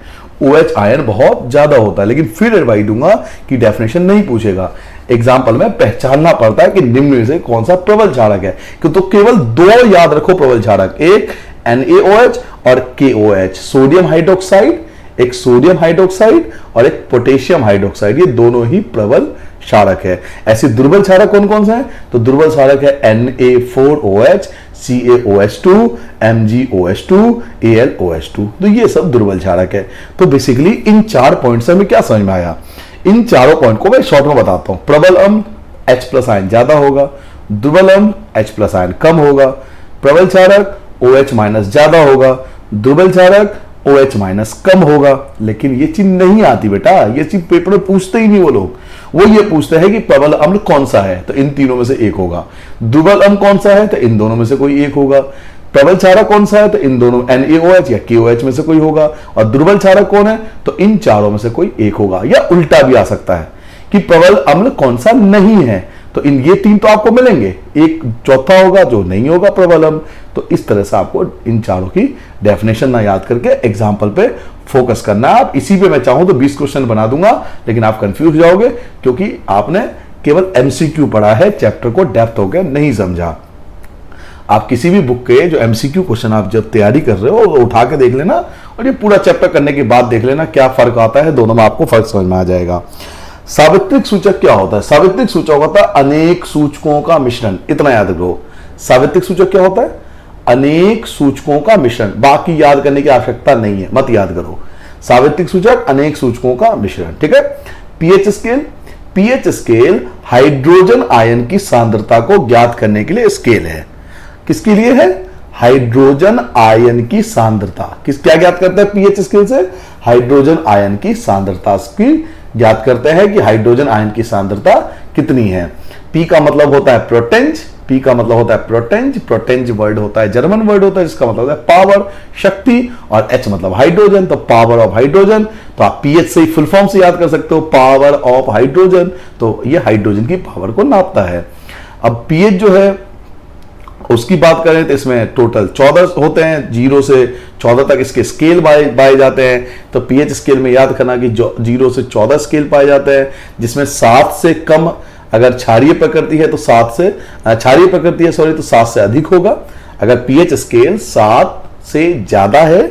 OH आयन बहुत ज्यादा होता है, लेकिन फिर एडवाइस दूंगा कि डेफिनेशन नहीं पूछेगा, एग्जाम्पल में पहचानना पड़ता है कि निम्न में से कौन सा प्रबल क्षारक है। तो केवल 2 याद रखो प्रबल क्षारक, एक NaOH और KOH, सोडियम हाइड्रोक्साइड, एक सोडियम हाइड्रोक्साइड और एक पोटेशियम हाइड्रोक्साइड, ये दोनों ही प्रबल क्षारक है। ऐसे दुर्बल क्षारक कौन कौन सा है, तो दुर्बल क्षारक है Na4OH, CaOH2, MgOH2, AlOH2। तो ये सब दुर्बल क्षारक है। तो बेसिकली इन 4 पॉइंट से हमें क्या समझ में आया, इन चारों पॉइंट को मैं शॉर्ट में बताता हूं। प्रबल अम्ल H+ आयन ज्यादा होगा, दुर्बल अम्ल H+ आयन कम होगा, प्रबल क्षारक OH- ज्यादा होगा, दुर्बल क्षारक OH- कम होगा। लेकिन ये चीज नहीं आती बेटा, ये चीज पेपर में पूछते ही नहीं वो लोग। वो ये पूछते हैं कि प्रबल अम्ल कौन सा है, तो इन तीनों में से एक होगा। दुर्बल अम्ल कौन सा है, तो इन दोनों में से कोई एक होगा। प्रबल क्षारक कौन सा है, तो इन दोनों NaOH या KOH में से कोई होगा। और दुर्बल क्षारक कौन है, तो इन चारों में से कोई एक होगा। या उल्टा भी आ सकता है कि प्रबल अम्ल कौन सा नहीं है, तो इन ये 3 तो आपको मिलेंगे, एक चौथा होगा जो नहीं होगा प्रबल अम्ल। तो इस तरह से आपको इन चारों की डेफिनेशन ना याद करके एग्जाम्पल पे फोकस करना है। आप इसी पे मैं चाहूं तो 20 क्वेश्चन बना दूंगा, लेकिन आप कंफ्यूज जाओगे क्योंकि आपने केवल MCQ पढ़ा है, चैप्टर को डेप्थ हो गया नहीं समझा। आप किसी भी बुक के जो MCQ क्वेश्चन आप जब तैयारी कर रहे हो वो उठा के देख लेना, और ये पूरा चैप्टर करने के बाद देख लेना क्या फर्क आता है, दोनों में आपको फर्क समझ में आ जाएगा। सावित्रिक सूचक क्या होता है, सावित्रिक सूचक होता है अनेक सूचकों का मिश्रण। इतना याद रखो, सावित्रिक सूचक क्या होता है, अनेक सूचकों का मिश्रण। बाकी याद करने की आवश्यकता नहीं है, मत याद करो। सावित्रिक सूचक अनेक सूचकों का मिश्रण, ठीक है। PH scale, pH scale hydrogen ion की सांद्रता को ज्ञात करने के लिए स्केल है। किसके लिए है, हाइड्रोजन आयन की सांद्रता। क्या ज्ञात करता है पीएच स्केल से, हाइड्रोजन आयन की सांद्रता की ज्ञात करते हैं कि हाइड्रोजन आयन की सांद्रता कितनी है। पी का मतलब होता है प्रोटेंज, पी का मतलब होता है प्रोटेंज, प्रोटेंज वर्ड होता है जर्मन वर्ड होता है जिसका मतलब होता है पावर, शक्ति, और एच मतलब हाइड्रोजन, तो पावर ऑफ हाइड्रोजन। तो आप पीएच से ही फुल फॉर्म से याद कर सकते हो, पावर ऑफ हाइड्रोजन। तो ये हाइड्रोजन की पावर को नापता है। अब पीएच जो है उसकी बात करें तो इसमें टोटल 14 होते हैं, 0 से 14 तक इसके स्केल पाए जाते हैं। तो पीएच स्केल में याद करना कि 0 से 14 स्केल पाए जाते हैं, जिसमें 7 से कम अगर क्षारीय प्रकृति है तो 7 से क्षारीय प्रकृति है तो 7 से अधिक होगा। अगर पीएच स्केल 7 से ज्यादा है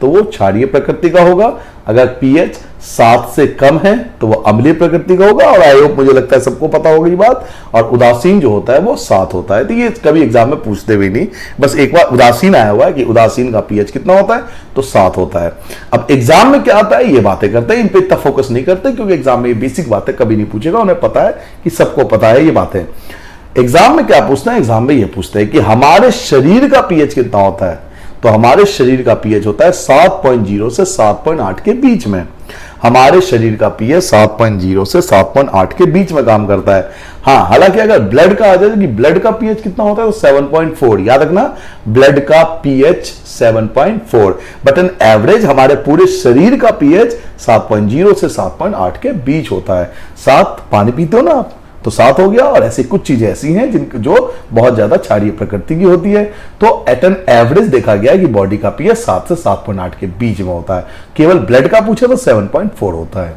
तो वो क्षारीय प्रकृति का होगा, अगर पीएच 7 से कम है तो वो अम्लीय प्रकृति का होगा। और आई होप मुझे लगता है सबको पता होगी ये बात। और उदासीन जो होता है वो 7 होता है। तो ये कभी एग्जाम में पूछते भी नहीं, बस एक बार उदासीन आया हुआ है कि उदासीन का पीएच कितना होता है, तो 7 होता है। अब एग्जाम में क्या आता है ये बातें करते हैं, इन पे इतना फोकस नहीं करते क्योंकि एग्जाम में ये बेसिक बातें कभी नहीं पूछेगा, उन्हें पता है कि सबको पता है ये बातें। एग्जाम में क्या पूछना है, एग्जाम में ये पूछते हैं कि हमारे शरीर का पीएच कितना होता है। तो हमारे शरीर का पीएच होता है 7.0 से 7.8 के बीच में। हमारे शरीर का पीएच 7.0 से 7.8 के बीच में काम करता है। हाँ, हालांकि अगर ब्लड का आ जाए कि ब्लड का पीएच कितना होता है तो 7.4, याद रखना ब्लड का पीएच 7.4, बट एन एवरेज हमारे पूरे शरीर का पीएच 7.0 से 7.8 के बीच होता है। 7 पानी पीते हो ना आप तो 7 हो गया। और ऐसी कुछ चीजें ऐसी हैं जिनको जो बहुत ज्यादा क्षारीय प्रकृति की होती है। तो एट एन एवरेज देखा गया है कि बॉडी का पीएच 7 से 7.8 के बीच में होता है। केवल ब्लड का पूछे तो 7.4 होता है।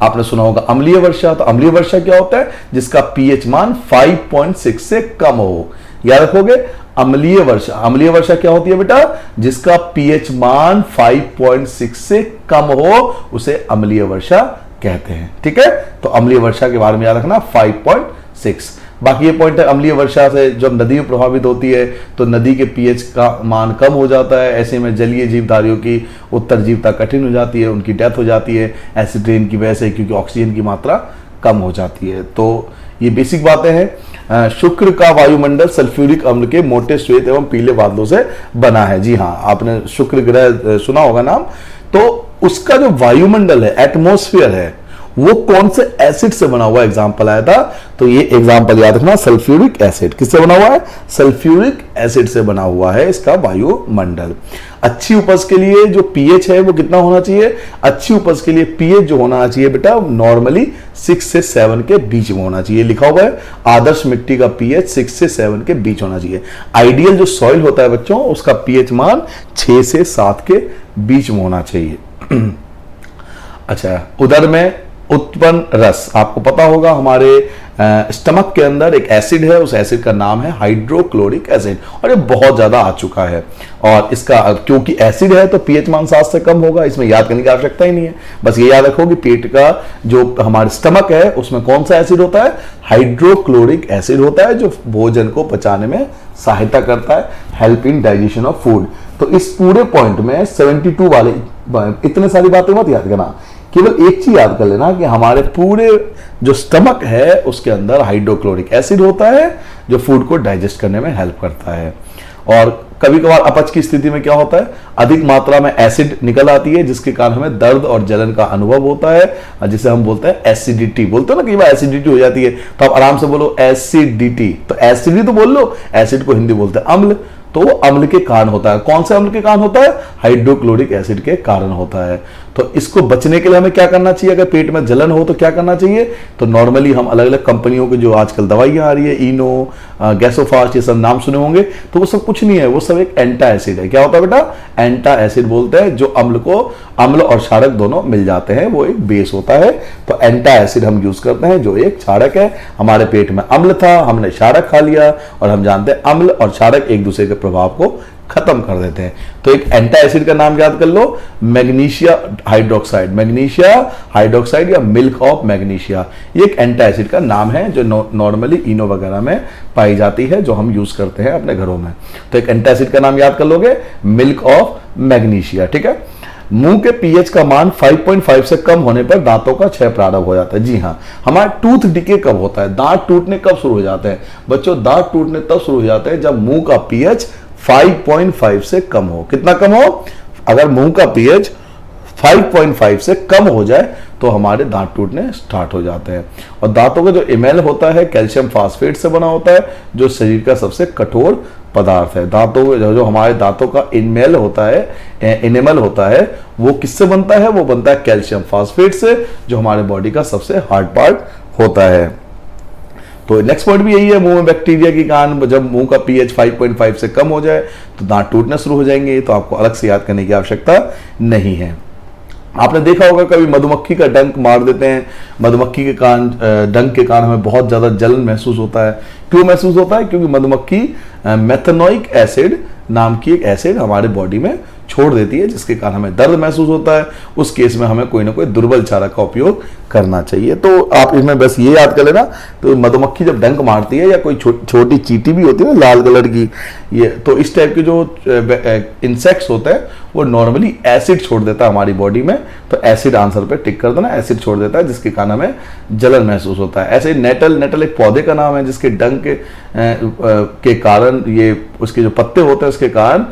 आपने सुना होगा अम्लीय वर्षा, तो अम्लीय वर्षा क्या होता है, जिसका पीएच मान 5.6 से कम हो। याद रखोगे, अम्लीय वर्षा, अम्लीय वर्षा क्या होती है बेटा, जिसका पीएच मान 5.6 से कम हो उसे अम्लीय वर्षा कहते हैं। ठीक है, तो अम्लीय वर्षा के बारे में याद रखना 5.6। बाकी ये पॉइंट है, अम्लीय वर्षा से जब नदी प्रभावित होती है तो नदी के पीएच का मान कम हो जाता है। ऐसे में जलीय जीवधारियों की उत्तरजीवता कठिन हो जाती है, उनकी डेथ हो जाती है एसिड रेन की वजह से, क्योंकि ऑक्सीजन की मात्रा कम हो जाती है। तो ये बेसिक बातें हैं। शुक्र का वायुमंडल सल्फ्यूरिक अम्ल के मोटे श्वेत एवं पीले बादलों से बना है। जी हाँ, आपने शुक्र ग्रह सुना होगा नाम। तो उसका जो वायुमंडल है, एटमॉस्फेयर है, वो कौन से एसिड से बना हुआ एग्जाम्पल आया था, तो ये एग्जाम्पल याद रखना, सल्फ्यूरिक एसिड। किससे बना हुआ है? सल्फ्यूरिक एसिड से बना हुआ है इसका वायुमंडल। अच्छी उपज के लिए जो पीएच है वो कितना होना चाहिए? अच्छी उपज के लिए पीएच जो होना चाहिए बेटा, नॉर्मली 6 से 7 के बीच में होना चाहिए। लिखा हुआ है आदर्श मिट्टी का पीएच 6 से 7 के बीच होना चाहिए। आइडियल जो सॉइल होता है बच्चों, उसका पीएच मान 6 से 7 के बीच में होना चाहिए। अच्छा, उदर में उत्पन्न रस, आपको पता होगा हमारे स्टमक के अंदर एक एसिड है, उस एसिड का नाम है हाइड्रोक्लोरिक एसिड, और ये बहुत ज्यादा आ चुका है। और इसका क्योंकि एसिड है तो पीएच मान 7 से कम होगा, इसमें याद करने की आवश्यकता ही नहीं है। बस ये याद रखो कि पेट का जो हमारे स्टमक है उसमें कौन सा एसिड होता है? हाइड्रोक्लोरिक एसिड होता है, जो भोजन को पचाने में सहायता करता है, help in digestion of food. तो इस पूरे पॉइंट में 72 वाले इतने सारी बातें मत याद करना, केवल एक चीज याद कर लेना कि हमारे पूरे जो स्टमक है उसके अंदर हाइड्रोक्लोरिक एसिड होता है, जो फूड को डाइजेस्ट करने में हेल्प करता है। और कभी कभार अपच की स्थिति में क्या होता है? अधिक मात्रा में एसिड निकल आती है, जिसके कारण हमें दर्द और जलन का अनुभव होता है, जिसे हम बोलते हैं एसिडिटी। बोलते हो ना, कई बार एसिडिटी हो जाती है, तो आप आराम से बोलो एसिडिटी। तो एसिडिटी तो बोल लो, एसिड को हिंदी बोलते हैं अम्ल। तो वो अम्ल के कारण होता है। कौन से अम्ल के कारण होता है? हाइड्रोक्लोरिक एसिड के कारण होता है। तो इसको बचने के लिए हमें क्या करना चाहिए? अगर पेट में जलन हो तो क्या करना चाहिए? तो नॉर्मली हम अलग अलग कंपनियों की जो आजकल दवाइयां आ रही है, इनो, गैसोफास्ट, ये सब नाम सुने होंगे, तो वो सब कुछ नहीं है, वो सब एक एंटा एसिड है। क्या होता है बेटा? एंटा एसिड बोलते हैं, जो अम्ल और क्षारक दोनों मिल जाते हैं, वो एक बेस होता है। तो एंटा एसिड हम यूज करते हैं, जो एक क्षारक है। हमारे पेट में अम्ल था, हमने क्षारक खा लिया, और हम जानते हैं अम्ल और क्षारक एक दूसरे के प्रभाव को खत्म कर देते हैं। तो एक एंटा एसिड का नाम याद कर लो, मैग्नीशिया हाइड्रोक्साइड। मैग्नीशिया हाइड्रोक्साइड या मिल्क ऑफ मैग्नीशिया, ये एक एंटा एसिड का नाम है, जो नॉर्मली इनो वगैरह में पाई जाती है, जो हम यूज करते हैं अपने घरों में। तो एक एंटा एसिड का नाम याद कर लोगे, मिल्क ऑफ मैग्नीशिया। ठीक है। मुंह के पीएच का मान 5.5 से कम होने पर दांतों का क्षय प्रारंभ हो जाता है। जी हाँ, हमारा टूथ डिके कब होता है? दांत टूटने कब शुरू हो जाते हैं बच्चों? दांत टूटने तब शुरू हो जाते हैं जब मुंह का पीएच 5.5 से कम हो। कितना कम हो? अगर मुंह का पीएच 5.5 से कम हो जाए तो हमारे दांत टूटने स्टार्ट हो जाते हैं। और दांतों का जो इमेल होता है कैल्शियम फास्फेट से बना होता है, जो शरीर का सबसे कठोर पदार्थ है। दांतों जो हमारे दांतों का इनमेल होता है, इनेमल होता है, वो किससे बनता है? वो बनता है कैल्शियम फास्फेट से, जो हमारे बॉडी का सबसे हार्ड पार्ट होता है। तो नेक्स्ट पॉइंट भी यही है, मुंह में बैक्टीरिया के कारण जब मुंह का पीएच 5.5 से कम हो जाए तो दांत टूटना शुरू हो जाएंगे। तो आपको अलग से याद करने की आवश्यकता नहीं है। आपने देखा होगा कभी मधुमक्खी का डंक मार देते हैं, मधुमक्खी के कारण डंक के कारण हमें बहुत ज्यादा जलन महसूस होता है। क्यों महसूस होता है? क्योंकि मधुमक्खी मेथनोइक एसिड नाम की एक एसिड हमारे बॉडी में छोड़ देती है, जिसके कारण हमें दर्द महसूस होता है। उस केस में हमें कोई ना कोई दुर्बल चारा का उपयोग करना चाहिए। तो आप इसमें बस ये याद कर लेना, तो मधुमक्खी जब डंक मारती है, या कोई छोटी चींटी भी होती है ना लाल कलर की, ये तो इस टाइप के जो इंसेक्ट्स होते हैं वो नॉर्मली एसिड छोड़ देता है हमारी बॉडी में। तो एसिड आंसर पे टिक कर देना, एसिड छोड़ देता है, जिसके कारण हमें जलन महसूस होता है। ऐसे नेटल एक पौधे का नाम है, जिसके डंक के कारण, ये उसके जो पत्ते होते हैं उसके कारण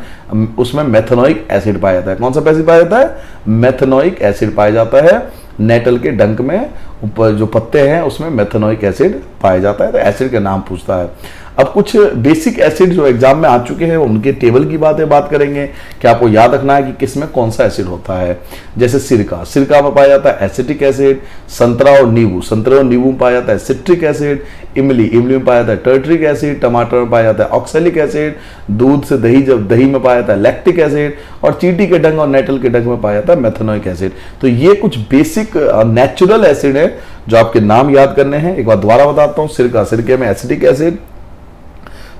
उसमें मेथनोइक एसिड पाया जाता है। कौन सा एसिड पाया जाता है? मेथनोइक एसिड पाया जाता है। नेटल के डंक में ऊपर जो पत्ते हैं उसमें मेथनोइक एसिड पाया जाता है। तो एसिड का नाम पूछता है। अब कुछ बेसिक एसिड जो एग्जाम में आ चुके हैं उनके टेबल की बात करेंगे कि आपको याद रखना है कि किसमें कौन सा एसिड होता है। जैसे सिरका में पाया जाता है एसिटिक एसिड। संतरे और नींबू में पाया जाता है सिट्रिक एसिड। इमली में पाया जाता है टर्टरिक एसिड। टमाटर में पाया जाता है ऑक्सैलिक एसिड। दूध से दही में पाया जाता है लैक्टिक एसिड। और चींटी के डंक और नेटल के डंक में पाया जाता है मेथनोइक एसिड। तो ये कुछ बेसिक नेचुरल एसिड है जो आपके नाम याद करने हैं। एक बार दोबारा बताता हूँ, सिरके में एसिटिक एसिड।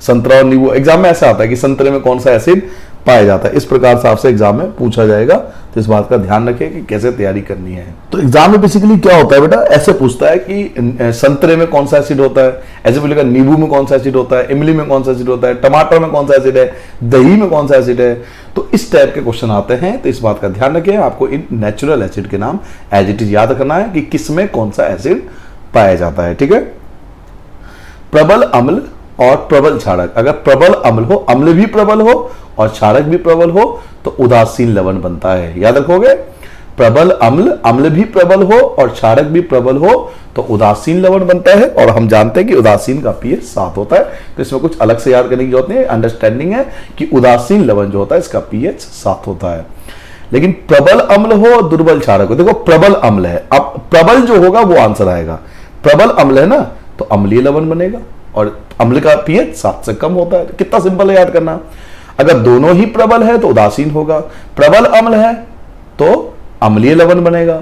संतरा और नींबू, एग्जाम में ऐसा आता है कि संतरे में कौन सा एसिड पाया जाता है। इस प्रकार से आपसे एग्जाम में पूछा जाएगा, तो इस बात का ध्यान रखें कि कैसे तैयारी करनी है। तो एग्जाम में बेसिकली क्या होता है बेटा, ऐसे पूछता है कि संतरे में कौन सा एसिड होता है, ऐसे पूछेगा नींबू में कौन सा एसिड होता है, इमली में कौन सा एसिड होता है, टमाटर में कौन सा एसिड है, दही में कौन सा एसिड है। तो इस टाइप के क्वेश्चन आते हैं, तो इस बात का ध्यान रखें। आपको इन नेचुरल एसिड के नाम एज इट इज याद करना है कि किस में कौन सा एसिड पाया जाता है। ठीक है, प्रबल अम्ल और प्रबल क्षारक। अगर प्रबल अम्ल हो, अम्ल भी प्रबल हो और क्षारक भी प्रबल हो, तो उदासीन लवण बनता है। याद रखोगे, प्रबल अम्ल, अम्ल भी प्रबल हो और क्षारक भी प्रबल हो, तो उदासीन लवण बनता है। और हम जानते हैं कि उदासीन का pH 7 होता है, तो इसमें कुछ अलग से याद करने की जरूरत नहीं है। अंडरस्टैंडिंग है कि उदासीन लवण जो होता है इसका pH 7 होता है। लेकिन प्रबल अम्ल हो, दुर्बल क्षारक हो, देखो प्रबल अम्ल है, अब प्रबल जो होगा वो आंसर आएगा। प्रबल अम्ल है ना, तो अम्लीय लवण बनेगा और अम्ल का pH 7 से कम होता है। कितना सिंपल है याद करना। अगर दोनों ही प्रबल है तो उदासीन होगा, प्रबल अम्ल है तो अम्लीय लवण बनेगा।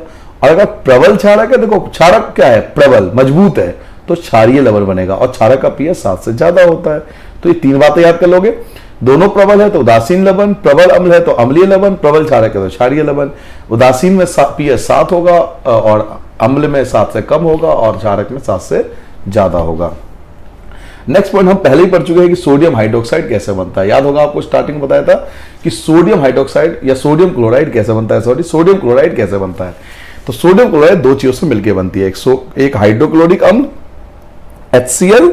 और अगर प्रबल क्षारक है, देखो क्षारक क्या है, प्रबल मजबूत है, तो क्षारीय लवण बनेगा और क्षारक का pH 7 से ज्यादा होता है। तो ये 3 बातें याद कर लोगे। दोनों प्रबल है तो उदासीन लवण, प्रबल अम्ल है तो अम्लीय लवण, प्रबल क्षारक है तो क्षारीय लवण। उदासीन में pH 7 होगा और अम्ल में 7 से कम होगा और क्षारक में 7 से ज्यादा होगा। नेक्स्ट पॉइंट हम पहले ही पढ़ चुके हैं कि सोडियम हाइड्रोक्साइड कैसे बनता है। याद होगा, आपको स्टार्टिंग में बताया था कि सोडियम हाइड्रोक्साइड या सोडियम क्लोराइड कैसे बनता है, सोडियम क्लोराइड कैसे बनता है। तो सोडियम क्लोराइड 2 चीजों से मिलकर बनती है, एक हाइड्रोक्लोरिक अम्ल HCl,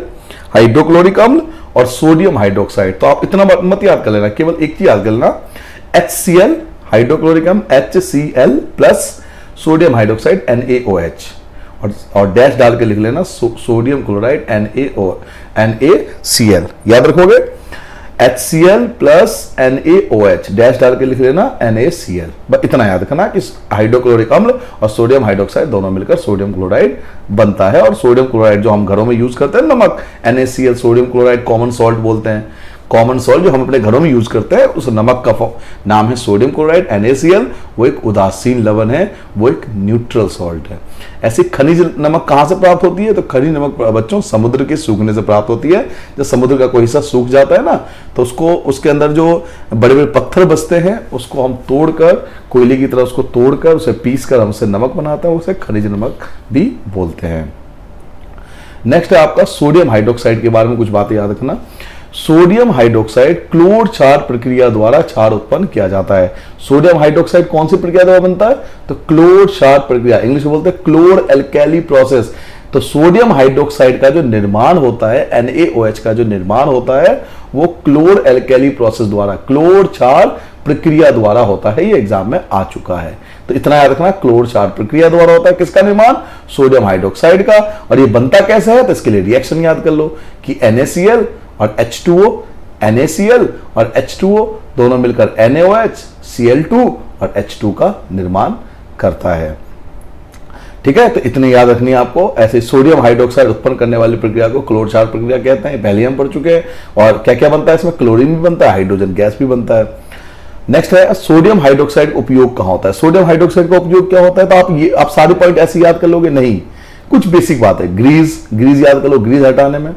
हाइड्रोक्लोरिक अम्ल, और सोडियम हाइड्रोक्साइड। तो आप इतना मत याद कर लेना, केवल एक चीज याद कर लेना, HCl हाइड्रोक्लोरिक अम्ल HCl plus sodium hydroxide NaOH, और डैश डाल के लिख लेना सोडियम क्लोराइड NaCl। याद रखोगे, HCl प्लस NaOH, डैश डाल के लिख लेना NaCl। बस इतना याद रखना कि हाइड्रोक्लोरिक अम्ल और सोडियम हाइड्रोक्साइड दोनों मिलकर सोडियम क्लोराइड बनता है। और सोडियम क्लोराइड जो हम घरों में यूज करते हैं, नमक NaCl, sodium chloride common salt बोलते हैं। कॉमन सॉल्ट जो हम अपने घरों में यूज करते हैं, उस नमक का नाम है सोडियम क्लोराइड NaCl। वो एक उदासीन लवण है, वो एक न्यूट्रल सॉल्ट है। ऐसी खनिज नमक कहां से प्राप्त होती है, तो खनिज नमक बच्चों समुद्र के सूखने से प्राप्त होती है। जब समुद्र का कोई हिस्सा सूख जाता है ना, तो उसको, उसके अंदर जो बड़े बड़े पत्थर बचते हैं, उसको हम तोड़कर, कोयले की तरह उसको तोड़कर, उसे पीस कर हमसे नमक बनाते हैं, उसे खनिज नमक भी बोलते हैं। नेक्स्ट है आपका सोडियम हाइड्रोक्साइड के बारे में कुछ बातें याद रखना। सोडियम हाइड्रोक्साइड क्लोर क्षार प्रक्रिया द्वारा क्षार उत्पन्न किया जाता है। सोडियम हाइड्रोक्साइड कौन सी प्रक्रिया द्वारा बनता है, तो क्लोर क्षार प्रक्रिया, इंग्लिश में बोलते हैं क्लोर एल्कैली प्रोसेस। तो सोडियम हाइड्रोक्साइड का जो निर्माण होता है, NaOH का जो निर्माण होता है, वो क्लोर एल्कैली प्रोसेस द्वारा, क्लोर क्षार प्रक्रिया द्वारा होता है। ये एग्जाम में आ चुका है, तो इतना याद रखना, क्लोर क्षार प्रक्रिया द्वारा होता है। किसका निर्माण, सोडियम हाइड्रोक्साइड का। और ये बनता कैसे है, तो इसके लिए रिएक्शन याद कर लो कि NaCl और H2O, NaCl और H2O दोनों मिलकर NaOH, Cl2 और H2 का निर्माण करता है। ठीक है, तो इतनी याद रखनी है आपको। ऐसे सोडियम हाइड्रोक्साइड उत्पन्न करने वाली प्रक्रिया को क्लोर क्षार प्रक्रिया कहते हैं, पहले हम पढ़ चुके हैं। और क्या क्या बनता है इसमें, क्लोरीन भी बनता है, हाइड्रोजन गैस भी बनता है। नेक्स्ट है सोडियम हाइड्रोक्साइड उपयोग कहां होता है। सोडियम हाइड्रोक्साइड का उपयोग क्या होता है, तो आप सारे पॉइंट ऐसे याद कर लोगे नहीं, कुछ बेसिक बात है। ग्रीस याद कर लो, ग्रीस हटाने में,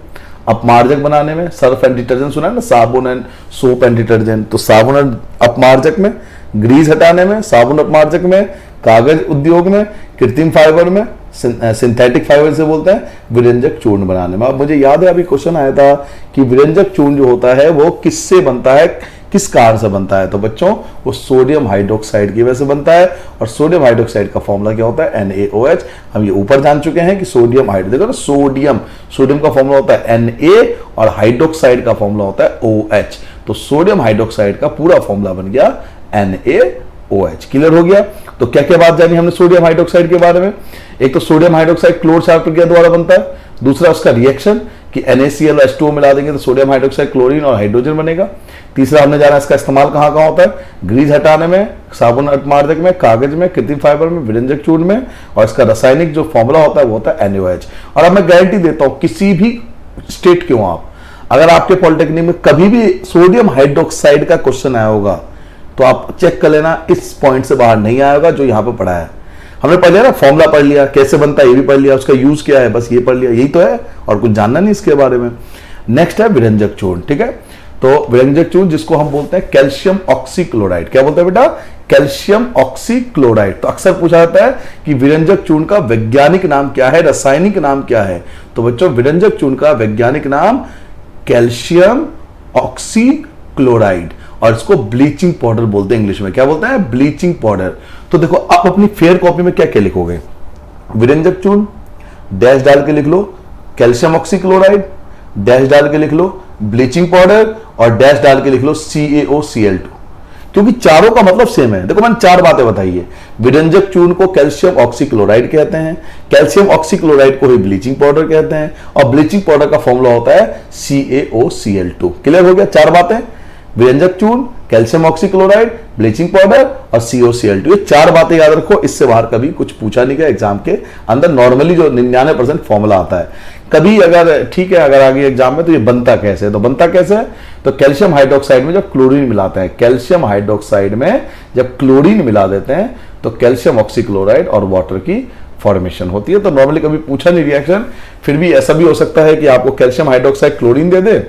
अपमार्जक बनाने में, सर्फ एंड डिटर्जेंट सुना है ना, साबुन एंड सोप एंड डिटर्जेंट, तो साबुन एंड अपमार्जक में, ग्रीस हटाने में, साबुन अपमार्जक में, कागज उद्योग में, कृत्रिम फाइबर में, सिंथेटिक फाइबर से बोलते हैं, विरंजक चूर्ण बनाने में। अब मुझे याद है अभी क्वेश्चन आया था कि विरंजक चूर्ण जो होता है वो किससे बनता है, किस कारण से बनता है, तो बच्चों वो सोडियम हाइड्रोक्साइड की वजह से बनता है। और सोडियम हाइड्रोक्साइड का फॉर्मूला क्या होता है, NaOH। हम ये ऊपर जान चुके हैं कि सोडियम हाइड्रो, देखो ना, सोडियम का फॉर्मूला होता है Na और हाइड्रोक्साइड का फॉर्मूला होता है OH। तो सोडियम हाइड्रोक्साइड का पूरा फॉर्मूला बन गया NaOH। क्लियर हो गया। तो क्या क्या बात जानी हमने सोडियम हाइड्रोक्साइड के बारे में। एक तो सोडियम हाइड्रोक्साइड क्लोर क्षार प्रक्रिया द्वारा बनता है, दूसरा उसका रिएक्शन कि NaCl और H2O मिला देंगे तो सोडियम हाइड्रोक्साइड क्लोरीन और हाइड्रोजन बनेगा। तीसरा हमने जाना इसका इस्तेमाल कहां कहां होता है, ग्रीस हटाने में, साबुन अपमार्जक में, कागज में, कृत्रिम फाइबर में, विरंजक चूर्ण में। और इसका रासायनिक जो फॉर्मूला होता है वो होता है NaOH। और अब मैं गारंटी देता हूं, किसी भी स्टेट के हो आप, अगर आपके पॉलिटेक्निक में कभी भी सोडियम हाइड्रोक्साइड का क्वेश्चन आया होगा तो आप चेक कर लेना, इस पॉइंट से बाहर नहीं आया होगा जो यहां पर पढ़ा है। हमने पढ़ लिया ना, फॉर्मूला पढ़ लिया, कैसे बनता है ये भी पढ़ लिया, उसका यूज क्या है बस ये पढ़ लिया, यही तो है, और कुछ जानना नहीं इसके बारे में। नेक्स्ट है विरंजक चूर्ण। ठीक है, तो विरंजक चूर्ण जिसको हम बोलते हैं कैल्शियम ऑक्सीक्लोराइड, क्या बोलते हैं बेटा? Calcium oxychloride. तो अक्सर पूछा जाता है कि विरंजक चूर्ण का वैज्ञानिक नाम क्या है, रासायनिक नाम क्या है? तो बच्चों विरंजक चूर्ण का वैज्ञानिक नाम कैल्शियम ऑक्सीक्लोराइड, और इसको ब्लीचिंग पाउडर बोलते हैं इंग्लिश में। क्या बोलते हैं? Bleaching powder. तो देखो आप अपनी फेयर कॉपी में क्या क्या लिखोगे? विरंजक चूर्ण डैश डाल के लिख लो कैल्शियम ऑक्सीक्लोराइड, डैश डाल के लिख लो ब्लीचिंग पाउडर, और डैश डाल के लिख लो CaOCl2, क्योंकि चारों का मतलब सेम है। देखो मैंने चार बातें बताई है। विरंजक चूर्ण को कैल्शियम ऑक्सीक्लोराइड कहते हैं, कैल्शियम ऑक्सीक्लोराइड को ही ब्लीचिंग पाउडर कहते हैं, और ब्लीचिंग पाउडर का फॉर्मूला होता है CaOCl2। क्लियर हो गया? चार बातें, विरंजक चूर्ण, कैल्शियम ऑक्सीक्लोराइड, ब्लीचिंग पाउडर और CaOCl2। ये चार बातें याद रखो, इससे बाहर कभी कुछ पूछा नहीं गया एग्जाम के अंदर। नॉर्मली जो 99% फॉर्मूला आता है, कभी अगर ठीक है अगर आगे एग्जाम में तो ये बनता कैसे है, तो बनता कैसे है? तो कैल्शियम हाइड्रोक्साइड में जब क्लोरीन मिलाते हैं, कैल्शियम हाइड्रोक्साइड में जब क्लोरीन मिला देते हैं तो कैल्शियम ऑक्सीक्लोराइड और वाटर की फॉर्मेशन होती है। तो नॉर्मली कभी पूछा नहीं रिएक्शन, फिर भी ऐसा भी हो सकता है कि आपको कैल्शियम हाइड्रोक्साइड क्लोरीन दे दे,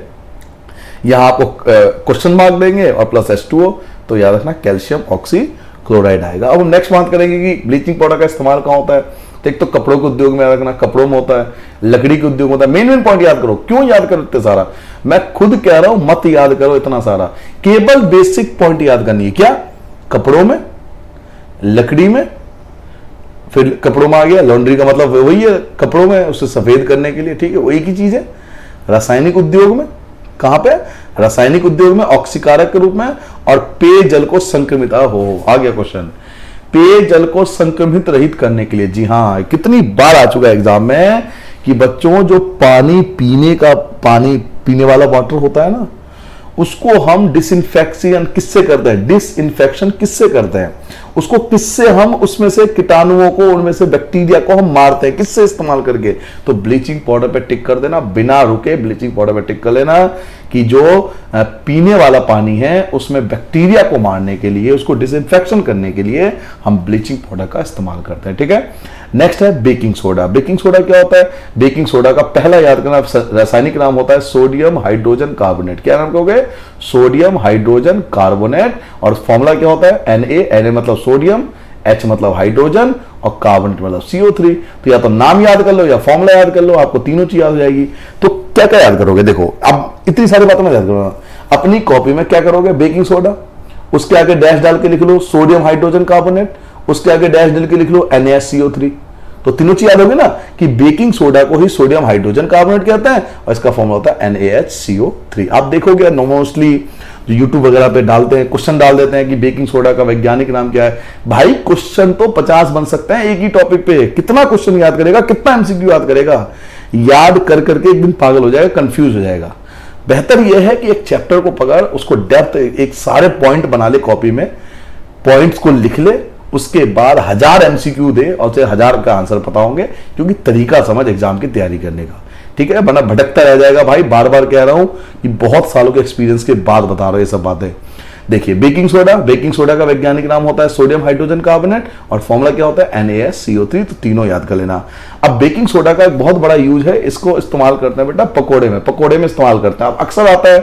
यहां आपको क्वेश्चन मार्क देंगे और प्लस H2O, तो याद रखना कैल्शियम ऑक्सीक्लोराइड आएगा। अब हम नेक्स्ट बात करेंगे कि ब्लीचिंग पाउडर का इस्तेमाल कहां होता है। तो एक तो कपड़ों के उद्योग में याद रखना, कपड़ों में होता है, लकड़ी के उद्योग में होता है। मेन पॉइंट याद करो। क्यों याद करो इतना सारा? मैं खुद कह रहा हूं मत याद करो इतना सारा, केवल बेसिक पॉइंट याद करनी है। क्या? कपड़ों में, लकड़ी में, फिर कपड़ों में आ गया लॉन्ड्री का मतलब वही है कपड़ों में, उसे सफेद करने के लिए, ठीक है, वो एक ही चीज है। रासायनिक उद्योग में, कहां पे? रासायनिक उद्योग में ऑक्सीकारक के रूप में, और पेयजल को संक्रमित हो आ गया क्वेश्चन, पेयजल को संक्रमित रहित करने के लिए। जी हाँ, कितनी बार आ चुका है एग्जाम में कि बच्चों जो पानी पीने वाला वाटर होता है ना, उसको हम डिसइंफेक्शन किससे करते हैं? डिसइंफेक्शन किससे करते हैं? उसको किससे हम उसमें से कीटाणुओं को, उनमें से बैक्टीरिया को हम मारते हैं? किससे इस्तेमाल करके? तो ब्लीचिंग पाउडर पे टिक कर देना, बिना रुके ब्लीचिंग पाउडर पे टिक कर लेना कि जो पीने वाला पानी है उसमें बैक्टीरिया को मारने के लिए, उसको डिसइंफेक्शन करने के लिए हम ब्लीचिंग पाउडर का इस्तेमाल करते हैं। ठीक है। नेक्स्ट है बेकिंग सोडा। बेकिंग सोडा क्या होता है? बेकिंग सोडा का पहला याद करना रासायनिक नाम होता है सोडियम हाइड्रोजन कार्बोनेट। क्या नाम कहोगे? Sodium hydrogen carbonate. और फॉर्मूला क्या होता है? Na मतलब सोडियम, H मतलब हाइड्रोजन और कार्बोनेट मतलब CO3। तो या तो नाम याद कर लो या फॉर्मूला याद कर लो, आपको तीनों चीज याद हो जाएगी। तो क्या क्या याद करोगे? देखो अब इतनी सारी बातें मैं याद करूंगा। अपनी कॉपी में क्या करोगे? बेकिंग सोडा, उसके आगे डैश डाल के लिख लो सोडियम हाइड्रोजन कार्बोनेट, उसके आगे डैश डाल के लिख लो NaCO3। तो तीनों चीज याद होगी ना कि बेकिंग सोडा को ही सोडियम हाइड्रोजन कार्बोनेट कहते हैं और इसका फॉर्मूला होता है NaHCO3। आप देखोगे मोस्टली जो यूट्यूब वगैरह पे डालते हैं, क्वेश्चन डाल देते हैं कि बेकिंग सोडा का वैज्ञानिक नाम क्या है। भाई क्वेश्चन तो 50 बन सकते हैं एक ही टॉपिक पे। कितना क्वेश्चन याद करेगा, कितना MCQ याद करेगा? याद कर करके एक दिन पागल हो जाएगा, कंफ्यूज हो जाएगा। बेहतर यह है कि एक चैप्टर को पकड़, उसको डेप्थ एक सारे पॉइंट बना ले कॉपी में, पॉइंट्स को लिख ले, उसके बाद 1000 MCQ दे और उसे 1000 का आंसर पता होंगे, क्योंकि तरीका समझ एग्जाम की तैयारी करने का। ठीक है, वरना भटकता रह जाएगा। भाई बार बार कह रहा हूं कि बहुत सालों के एक्सपीरियंस के बाद बता रहा हूं ये सब बातें। देखिए बेकिंग सोडा का वैज्ञानिक नाम होता है सोडियम हाइड्रोजन कार्बोनेट और फॉर्मूला क्या होता है? NaCO3। तो तीनों याद कर लेना। अब बेकिंग सोडा का एक बहुत बड़ा यूज है, इसको इस्तेमाल करते हैं बेटा पकोड़े में इस्तेमाल करते हैं। अब अक्सर आता है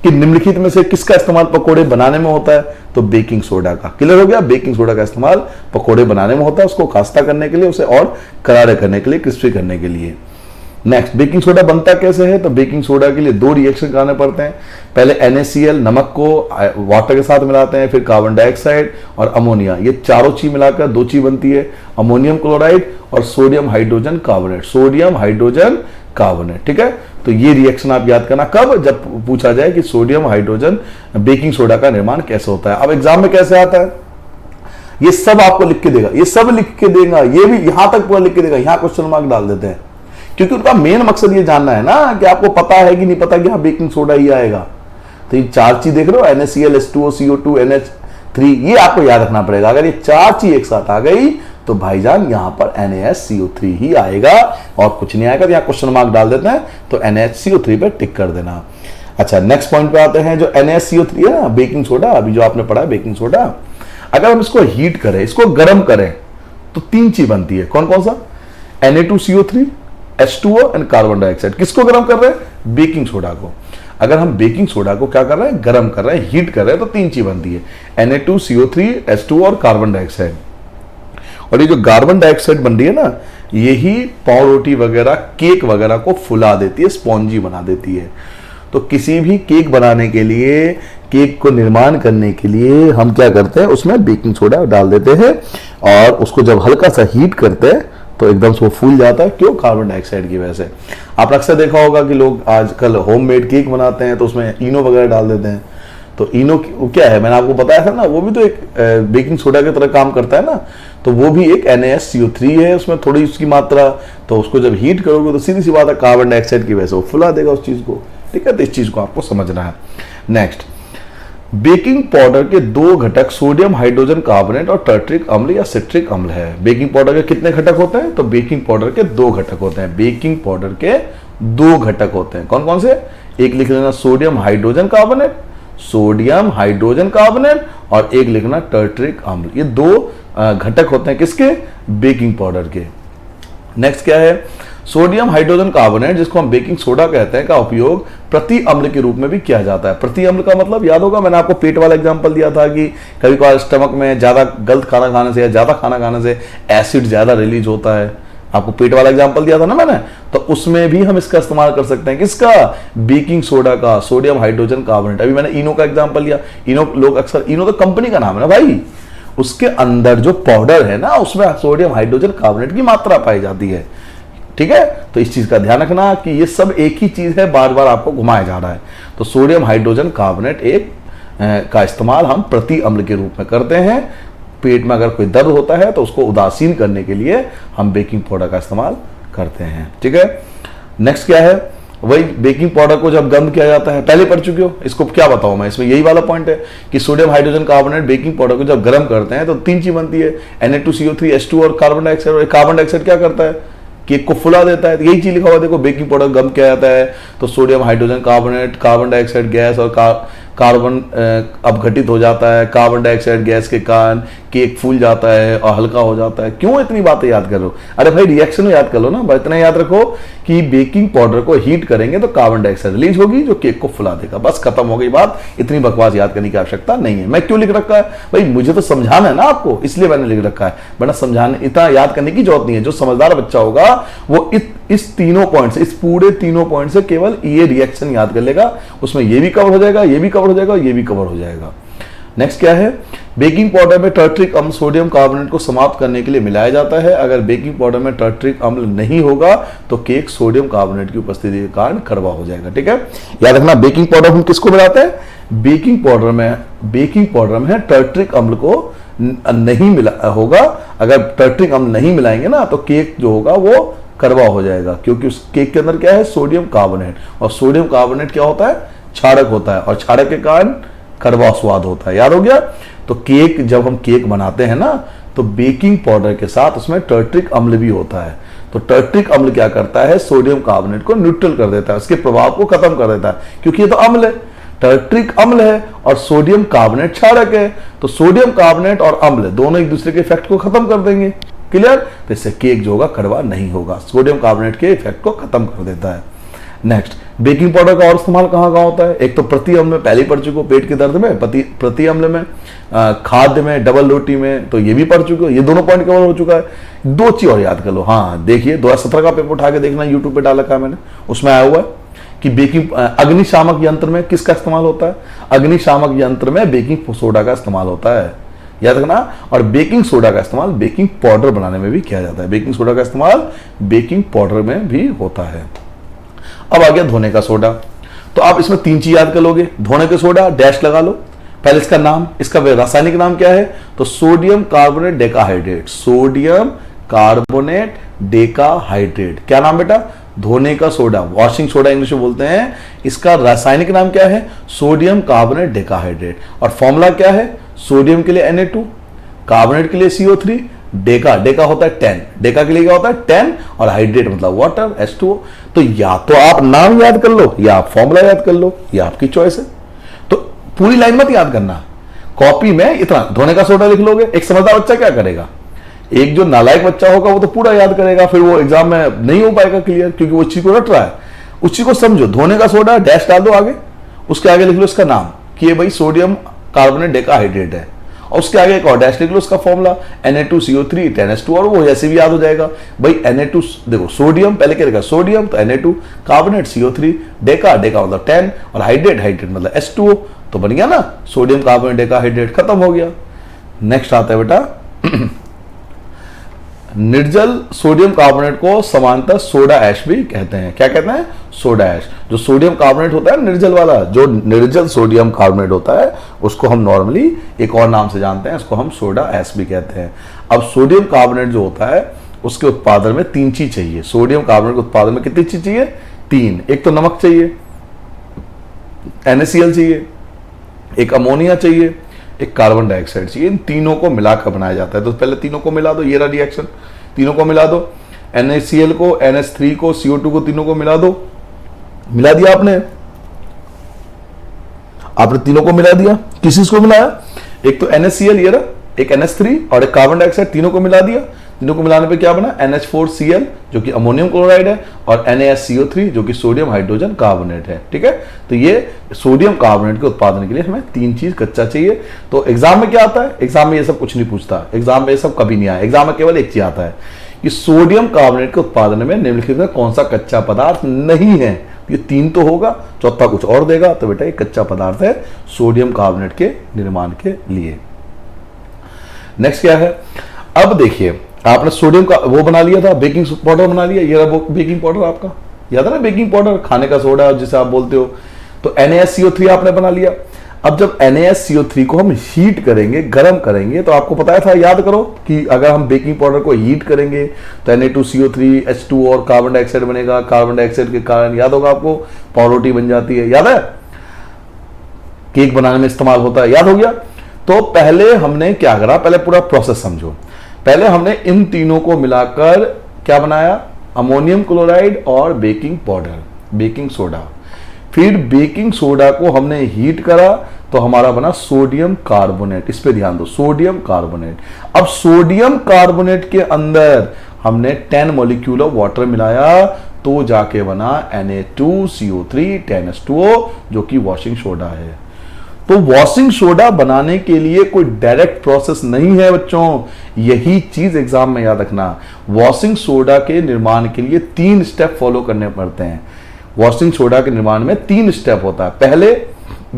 कि निम्नलिखित में से किसका इस्तेमाल पकोड़े बनाने में होता है? तो बेकिंग सोडा का। क्लियर हो गया? बेकिंग सोडा का इस्तेमाल पकोड़े बनाने में होता है, उसको खास्ता करने के लिए, उसे और करारे करने के लिए, क्रिस्पी करने के लिए। नेक्स्ट, बेकिंग सोडा बनता कैसे है? तो बेकिंग सोडा के लिए 2 रिएक्शन कराने पड़ते हैं। पहले NaCl नमक को वाटर के साथ मिलाते हैं, फिर कार्बन डाइऑक्साइड और अमोनिया, ये चारों चीज मिलाकर 2 चीज बनती है, अमोनियम क्लोराइड और सोडियम हाइड्रोजन कार्बोनेट। ठीक है, तो ये रिएक्शन आप याद करना कब? जब पूछा जाए कि सोडियम हाइड्रोजन बेकिंग सोडा का निर्माण कैसे होता है। अब एग्जाम में कैसे आता है? ये सब आपको लिख के देगा, ये सब लिख के देगा, ये भी यहां तक पूरा लिख के देगा। यहां क्वेश्चन मार्क डाल देते हैं, क्योंकि उनका मेन मकसद ये जानना है ना कि आपको पता है कि नहीं पता कि हाँ बेकिंग सोडा ही आएगा। तो ये 4 चीज देख रहे हो, NaCl, H2O, CO2, NH3, ये आपको याद रखना पड़ेगा। अगर ये 4 चीज एक साथ आ गई तो भाईजान यहां पर NaCO3 ही आएगा और कुछ नहीं आएगा। तो यहां क्वेश्चन मार्क डाल देते हैं, तो NaCO3 पे टिक कर देना। अच्छा, नेक्स्ट पॉइंट पे आते हैं। जो NaCO3 है ना, बेकिंग सोडा, अभी जो आपने पढ़ा है बेकिंग सोडा, अगर हम इसको हीट करें, इसको गर्म करें, तो 3 चीज बनती है। कौन कौन सा? Na2CO3, H2O and carbon dioxide. किसको गर्म कर रहे हैं? बेकिंग सोडा को। अगर हम बेकिंग सोडा को क्या कर रहे हैं, गर्म कर रहे हैं, हीट कर रहे हैं, तो 3 चीज बनती है, Na2CO3 H2 और कार्बन डाइऑक्साइड। और ये जो कार्बन डाइऑक्साइड बन रही है ना, यही पाव रोटी वगैरह, केक वगैरह को फुला देती है, स्पॉन्जी बना देती है। तो किसी भी केक बनाने के लिए, केक को निर्माण करने के लिए हम क्या करते हैं, उसमें बेकिंग सोडा डाल देते हैं और उसको जब हल्का सा हीट करते हैं तो एकदम से वो फूल जाता है। क्यों? कार्बन डाइऑक्साइड की वजह से। आपने अक्सर देखा होगा कि लोग आजकल होममेड केक बनाते हैं तो उसमें इनो वगैरह डाल देते हैं। तो इनो क्या है, मैंने आपको बताया था ना, वो भी तो एक बेकिंग सोडा की तरह काम करता है ना। तो वो भी एक NaSCO3 है, उसमें थोड़ी उसकी मात्रा, तो उसको जब हीट करोगे तो सीधी सी बात है कार्बन डाइऑक्साइड की वजह से वो फुला देगा उस चीज को। ठीक है, तो इस चीज को आपको समझना है। नेक्स्ट, बेकिंग पाउडर के 2 घटक सोडियम हाइड्रोजन कार्बोनेट और टर्ट्रिक अम्ल या सिट्रिक अम्ल है। बेकिंग पाउडर के कितने घटक होते हैं? तो बेकिंग पाउडर के 2 घटक होते हैं। बेकिंग पाउडर के 2 घटक होते हैं। कौन कौन से? एक लिख लेना sodium hydrogen carbonate, sodium hydrogen carbonate, और एक लिखना टर्ट्रिक अम्ल। ये 2 घटक होते हैं किसके? बेकिंग पाउडर के। नेक्स्ट क्या है? सोडियम हाइड्रोजन कार्बोनेट, जिसको हम बेकिंग सोडा कहते हैं, का उपयोग प्रति अम्ल के रूप में भी किया जाता है। प्रति अम्ल का मतलब याद होगा, मैंने आपको पेट वाला एग्जांपल दिया था कि कभी कभार स्टमक में ज्यादा गलत खाना खाने से या ज्यादा खाना खाने से एसिड ज्यादा रिलीज होता है। आपको पेट वाला एग्जांपल दिया था ना मैंने, तो उसमें भी हम इसका इस्तेमाल कर सकते हैं। किसका? बेकिंग सोडा का, सोडियम हाइड्रोजन कार्बोनेट। अभी मैंने इनो का एग्जांपल लिया। इनो, लोग अक्सर, इनो तो कंपनी का नाम है ना भाई, उसके अंदर जो पाउडर है ना, उसमें सोडियम हाइड्रोजन कार्बोनेट की मात्रा पाई जाती है। ठीक है, तो इस चीज का ध्यान रखना कि ये सब एक ही चीज है, बार बार आपको घुमाया जा रहा है। तो सोडियम हाइड्रोजन कार्बोनेट एक का इस्तेमाल हम प्रति अम्ल के रूप में करते हैं। पेट में अगर कोई दर्द होता है तो उसको उदासीन करने के लिए हम बेकिंग पाउडर का इस्तेमाल करते हैं। ठीक है, नेक्स्ट क्या है? वही बेकिंग पाउडर को जब गर्म किया जाता है, पहले पढ़ चुके हो, इसको क्या बताऊं मैं, इसमें यही वाला पॉइंट है कि sodium hydrogen carbonate baking powder को जब गर्म करते हैं तो 3 चीज बनती है, Na2CO3 H2 और कार्बन डाइऑक्साइड। और कार्बन डाइऑक्साइड क्या करता है? केक को फुला देता है। तो यही चीज लिखा हुआ देखो, बेकिंग पाउडर गर्म किया जाता है तो sodium hydrogen carbonate, carbon dioxide gas और कार्बन अपघटित हो जाता है। कार्बन डाइऑक्साइड गैस के कारण केक फूल जाता है और हल्का हो जाता है। क्यों इतनी बातें याद कर रहे हो? अरे भाई रिएक्शन याद कर लो ना। इतना याद रखो कि बेकिंग पाउडर को हीट करेंगे तो कार्बन डाइऑक्साइड रिलीज होगी जो केक को फुला देगा। बस खत्म हो गई बात। इतनी बकवास याद करने की आवश्यकता नहीं है। मैं क्यों लिख रखा है भाई? मुझे तो समझाना है ना आपको, इसलिए मैंने लिख रखा है। वरना समझाने, इतना याद करने की जरूरत नहीं है। जो समझदार बच्चा होगा वो इस तीनों पॉइंट से, इस पूरे तीनों पॉइंट से केवल ये रिएक्शन याद कर लेगा। उसमें ये भी कवर हो जाएगा, ये भी कवर हो जाएगा, ये भी कवर हो जाएगा। नेक्स्ट क्या है? बेकिंग पाउडर में टर्ट्रिक अम्ल सोडियम कार्बोनेट को समाप्त करने के लिए मिलाया जाता है। अगर बेकिंग पाउडर में टर्ट्रिक अम्ल नहीं होगा तो केक सोडियम कार्बोनेट की उपस्थिति के कारण कड़वा हो जाएगा। ठीक है, याद रखना। बेकिंग पाउडर हम किसको मिलाते हैं? बेकिंग पाउडर में टर्ट्रिक अम्ल को नहीं मिला होगा। अगर टर्ट्रिक अम्ल नहीं मिलाएंगे ना तो केक जो होगा वो कड़वा हो जाएगा, क्योंकि उस केक के अंदर क्या है? Sodium carbonate. और सोडियम कार्बोनेट क्या होता है? क्षारक होता है, और क्षारक के कारण कड़वा स्वाद होता है। याद हो गया? तो केक, जब हम केक बनाते हैं ना तो बेकिंग पाउडर के साथ उसमें टर्ट्रिक अम्ल भी होता है। तो टर्ट्रिक अम्ल क्या करता है? सोडियम कार्बोनेट को न्यूट्रल कर देता है, उसके प्रभाव को खत्म कर देता है, क्योंकि ये तो अम्ल है, टर्ट्रिक अम्ल है और सोडियम कार्बोनेट क्षारक है। तो सोडियम कार्बोनेट और अम्ल दोनों एक दूसरे के इफेक्ट को खत्म कर देंगे। क्लियर? तो इससे केक जो होगा कड़वा नहीं होगा। सोडियम कार्बोनेट के इफेक्ट को खत्म कर देता है। नेक्स्ट, बेकिंग पाउडर का और इस्तेमाल कहाँ कहाँ होता है? एक तो प्रति अम्ल में पहले ही पढ़ चुके हो, पेट के दर्द में, प्रति अम्ल में, खाद्य में, डबल रोटी में, तो ये भी पढ़ चुके हो। ये दोनों पॉइंट कवर हो चुका है। 2 चीज और याद कर लो। हाँ देखिए, 2017 का पेपर उठा के देखना, यूट्यूब पे डाला था मैंने, उसमें आया हुआ है कि बेकिंग अग्निशामक यंत्र में किसका इस्तेमाल होता है? अग्निशामक यंत्र में बेकिंग सोडा का इस्तेमाल होता है। याद रखना। और बेकिंग सोडा का इस्तेमाल बेकिंग पाउडर बनाने में भी किया जाता है। बेकिंग सोडा का इस्तेमाल बेकिंग पाउडर में भी होता है। अब आ गया धोने का सोडा। तो आप इसमें 3 चीज याद कर लोगे। धोने का सोडा, डैश लगा लो। पहले इसका नाम, इसका रासायनिक नाम क्या है? तो sodium carbonate decahydrate. Sodium carbonate decahydrate, क्या नाम बेटा? धोने का सोडा, वॉशिंग सोडा इंग्लिश में बोलते हैं। इसका रासायनिक नाम क्या है? Sodium carbonate decahydrate. और फॉर्मूला क्या है? सोडियम के लिए Na2, कार्बोनेट के लिए CO3, डेका होता है 10, डेका के लिए क्या होता है 10, और हाइड्रेट मतलब वाटर H2O। तो या तो आप नाम याद कर लो या आप फॉर्मूला याद कर लो, या आपकी चॉइस है। तो पूरी लाइन मत याद करना, कॉपी में इतना धोने का सोडा लिख लोगे। एक समझदार बच्चा क्या करेगा? एक जो नालायक बच्चा होगा वो तो पूरा याद करेगा, फिर वो एग्जाम में नहीं हो पाएगा क्लियर, क्योंकि वो चीज को रट रहा है। उस चीज को समझो, धोने का सोडा, डैश डाल दो आगे, उसके आगे लिख लो इसका नाम कि ये भाई सोडियम कार्बोनेट डेकाहाइड्रेट है, और उसके आगे एक और डैश लिख लो उसका फॉर्मूला Na2CO3 10H2, और वो ऐसे भी याद हो जाएगा भाई Na2, देखो सोडियम पहले क्या लिखा, सोडियम तो Na2, कार्बोनेट CO3, डेका मतलब 10, और हाइड्रेट मतलब H2O, तो बन गया ना सोडियम कार्बोनेट डेकाहाइड्रेट, खत्म हो गया। नेक्स्ट आता है बेटा निर्जल सोडियम कार्बोनेट को समानतः सोडा ऐश भी कहते हैं। क्या कहते हैं? Soda ash. जो सोडियम कार्बोनेट होता है निर्जल वाला, जो निर्जल सोडियम कार्बोनेट होता है उसको हम नॉर्मली एक और नाम से जानते हैं, इसको हम सोडा ऐश भी कहते हैं। अब सोडियम कार्बोनेट जो होता है उसके उत्पादन में 3 चीज चाहिए। सोडियम कार्बोनेट के उत्पादन में कितनी चीज चाहिए? 3। एक तो नमक चाहिए, NaCl चाहिए, एक अमोनिया चाहिए, एक कार्बन डाइऑक्साइड चाहिए। इन तीनों को मिलाकर बनाया जाता है। तो पहले तीनों को मिला दो, ये रहा रिएक्शन, तीनों को मिला दो, NaCl को, NH3 को, CO2 को, तीनों को मिला दो। मिला दिया आपने तीनों को मिला दिया। किस को मिलाया? एक तो NaCl ये रहा, एक NH3 और एक कार्बन डाइऑक्साइड, तीनों को मिला दिया। तीनों को मिलाने पे क्या बना? NH4Cl जो कि अमोनियम क्लोराइड है, और NaSCO3 जो कि सोडियम हाइड्रोजन कार्बोनेट है। ठीक है, तो ये सोडियम कार्बोनेट के उत्पादन के लिए हमें 3 चीज कच्चा चाहिए। तो एग्जाम में क्या आता है? एग्जाम में ये सब कुछ नहीं पूछता, एग्जाम में ये सब कभी नहीं आया। एग्जाम में केवल एक चीज आता है कि सोडियम कार्बोनेट के उत्पादन में निम्नलिखित में कौन सा कच्चा पदार्थ नहीं है। ये 3 तो होगा, चौथा कुछ और देगा, तो बेटा ये कच्चा पदार्थ है सोडियम कार्बोनेट के निर्माण के लिए। नेक्स्ट क्या है? अब देखिए आपने सोडियम का वो बना लिया था, बेकिंग पाउडर बना लिया, ये रहा बेकिंग पाउडर आपका, याद है ना बेकिंग पाउडर, खाने का सोडा जिसे आप बोलते हो। तो NaSCO3 आपने बना लिया। अब जब NaSCO3 को हम हीट करेंगे, गर्म करेंगे, तो आपको पता था, याद करो कि अगर हम बेकिंग पाउडर को हीट करेंगे तो Na2CO3 H2 और कार्बन डाइऑक्साइड बनेगा। कार्बन डाइऑक्साइड के कारण याद होगा आपको पावरोटी बन जाती है, याद है? केक बनाने में इस्तेमाल होता है, याद हो गया। तो पहले हमने क्या करा, पहले पूरा प्रोसेस समझो। पहले हमने इन तीनों को मिलाकर क्या बनाया? अमोनियम क्लोराइड और बेकिंग पाउडर, बेकिंग सोडा। फिर बेकिंग सोडा को हमने हीट करा तो हमारा बना सोडियम कार्बोनेट। इस पे ध्यान दो, सोडियम कार्बोनेट। अब सोडियम कार्बोनेट के अंदर हमने 10 मॉलिक्यूल ऑफ वाटर मिलाया तो जाके बना Na2CO3 10H2O जो कि वॉशिंग सोडा है। तो वॉशिंग सोडा बनाने के लिए कोई डायरेक्ट प्रोसेस नहीं है बच्चों, यही चीज एग्जाम में याद रखना। वॉशिंग सोडा के निर्माण के लिए 3 स्टेप फॉलो करने पड़ते हैं। वॉशिंग सोडा के निर्माण में 3 स्टेप होता है। पहले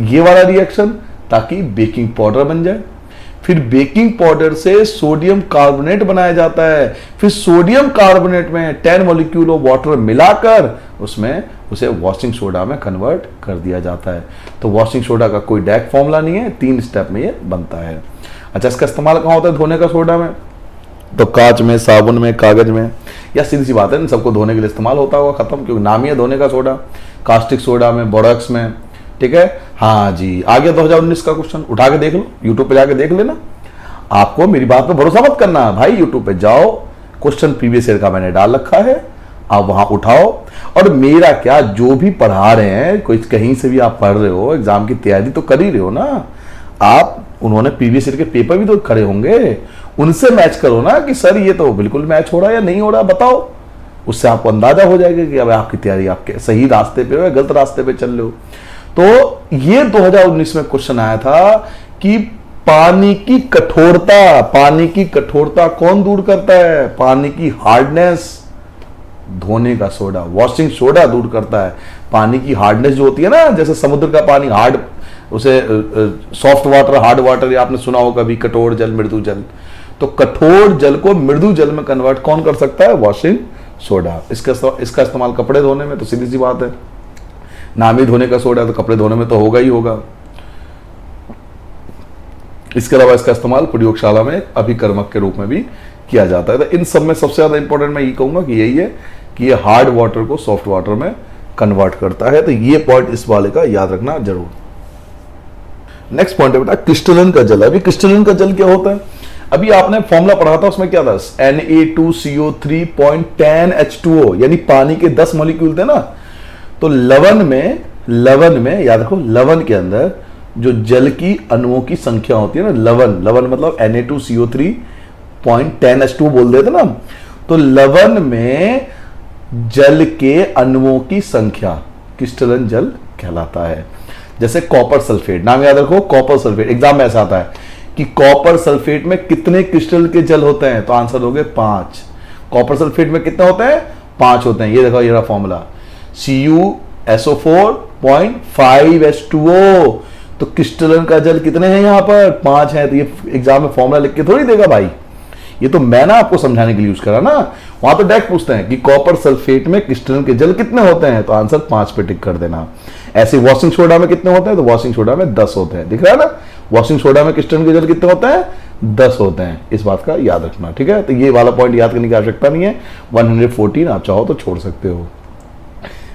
ये वाला रिएक्शन ताकि बेकिंग पाउडर बन जाए, फिर बेकिंग पाउडर से सोडियम कार्बोनेट बनाया जाता है, फिर सोडियम कार्बोनेट में 10 मॉलिक्यूल ऑफ वाटर मिलाकर उसमें उसे वॉशिंग सोडा में कन्वर्ट कर दिया जाता है। तो वॉशिंग सोडा का कोई डायरेक्ट फॉर्मूला नहीं है, 3 स्टेप में ये बनता है। अच्छा, इसका इस्तेमाल कहाँ होता है धोने का सोडा में? तो कांच में, साबुन में, कागज में, या सीधी सी बात है इन सबको धोने के लिए इस्तेमाल होता होगा, खत्म, क्योंकि नाम ही है धोने का सोडा। कास्टिक सोडा में, बोरॉक्स में, ठीक है। हाँ जी, आ गया 2019 का क्वेश्चन, उठा के देख लो, यूट्यूब पे जाके देख लेना। आपको मेरी बात पे भरोसा मत करना भाई, यूट्यूब पे जाओ, क्वेश्चन प्रीवियस ईयर का मैंने डाल रखा है, आप वहां उठाओ। और मेरा क्या, जो भी पढ़ा रहे हैं, कोई कहीं से भी आप पढ़ रहे हो, एग्जाम की तैयारी तो कर ही रहे हो ना आप। उन्होंने प्रीवियस ईयर के पेपर भी तो खड़े होंगे, उनसे मैच करो ना कि सर ये तो बिल्कुल मैच हो रहा है या नहीं हो रहा, बताओ। उससे आपको अंदाजा हो जाएगा कि अब आपकी तैयारी आपके सही रास्ते पे हो या गलत रास्ते पे चल रहे हो। तो ये 2019 में क्वेश्चन आया था कि पानी की कठोरता कौन दूर करता है? पानी की हार्डनेस धोने का सोडा, वॉशिंग सोडा दूर करता है। पानी की हार्डनेस जो होती है ना, जैसे समुद्र का पानी हार्ड, उसे सॉफ्ट वाटर, हार्ड वाटर, आपने सुना हो कभी, कठोर जल, मृदु जल। तो कठोर जल को मृदु जल में कन्वर्ट कौन कर सकता है? Washing soda. इसका इस्तेमाल कपड़े धोने में तो सीधी सी बात है, नाम ही धोने का सोडा, तो कपड़े धोने में तो होगा ही होगा। इसके अलावा इसका इस्तेमाल प्रयोगशाला में अभिकर्मक के रूप में भी किया जाता है। तो इन सब में सबसे ज्यादा इंपॉर्टेंट मैं ये कहूंगा कि यही है कि ये हार्ड वाटर को सॉफ्ट वाटर में कन्वर्ट करता है। तो ये पॉइंट इस वाले का याद रखना जरूर। नेक्स्ट पॉइंट है बेटा क्रिस्टलन का जल। अभी क्रिस्टलन का जल क्या होता है? अभी आपने फॉर्मूला पढ़ा था, उसमें क्या था? Na2CO3.10H2O, यानी पानी के 10 मॉलिक्यूल थे ना। तो लवण में याद रखो, लवण के अंदर जो जल की अणुओं की संख्या होती है ना, लवण मतलब Na2CO3.10H2O बोल देते ना। तो लवण में जल के अणुओं की संख्या क्रिस्टलन जल कहलाता है। जैसे कॉपर सल्फेट, नाम याद रखो कॉपर सल्फेट, एग्जाम में ऐसा आता है कि कॉपर सल्फेट में कितने क्रिस्टल के जल होते हैं, तो आंसर हो गए 5। कॉपर सल्फेट में कितने होते हैं, 5 होते हैं। ये देखो ये रहा फॉर्मूला CuSO4.5H2O। तो क्रिस्टलन का जल कितने हैं यहाँ पर, 5 है। तो ये एग्जाम में फॉर्मूला लिख के थोड़ी देगा भाई, ये तो मैं ना आपको समझाने के लिए यूज करा ना। वहां तो डायरेक्ट पूछते हैं कि कॉपर सल्फेट में क्रिस्टलन के जल कितने होते हैं, तो आंसर 5 पे टिक कर देना। ऐसे वॉशिंग सोडा में कितने होते हैं, तो वॉशिंग सोडा में 10 होते हैं। दिख रहा है ना, वॉशिंग सोडा में क्रिस्टलन के जल कितने होते हैं, 10 होते हैं। इस बात का याद रखना, ठीक है। तो ये वाला पॉइंट याद करने की आवश्यकता नहीं है। 114 आप चाहो तो छोड़ सकते हो,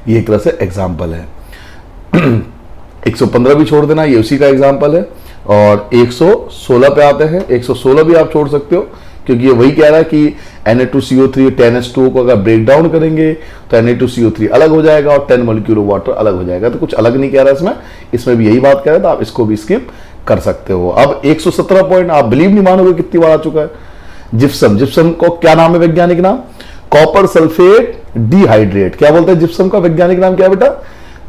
ये एक तरह से एग्जाम्पल है। 115 भी छोड़ देना, ये उसी का एग्जाम्पल है। और 116 पे आते हैं, 116 भी आप छोड़ सकते हो, क्योंकि ये वही कह रहा है कि Na2CO3 10H2O को अगर ब्रेक डाउन करेंगे तो Na2CO3 अलग हो जाएगा और 10 मॉलिक्यूल वाटर अलग हो जाएगा। तो कुछ अलग नहीं कह रहा इसमें भी यही बात कह रहा है, तो आप इसको भी स्किप कर सकते हो। अब 117 पॉइंट, आप बिलीव नहीं मानोगे कितनी बार आ चुका है। जिप्सम, जिप्सम को क्या नाम है वैज्ञानिक नाम, कॉपर सल्फेट डिहाइड्रेट। क्या बोलते हैं जिप्सम का वैज्ञानिक नाम क्या है बेटा,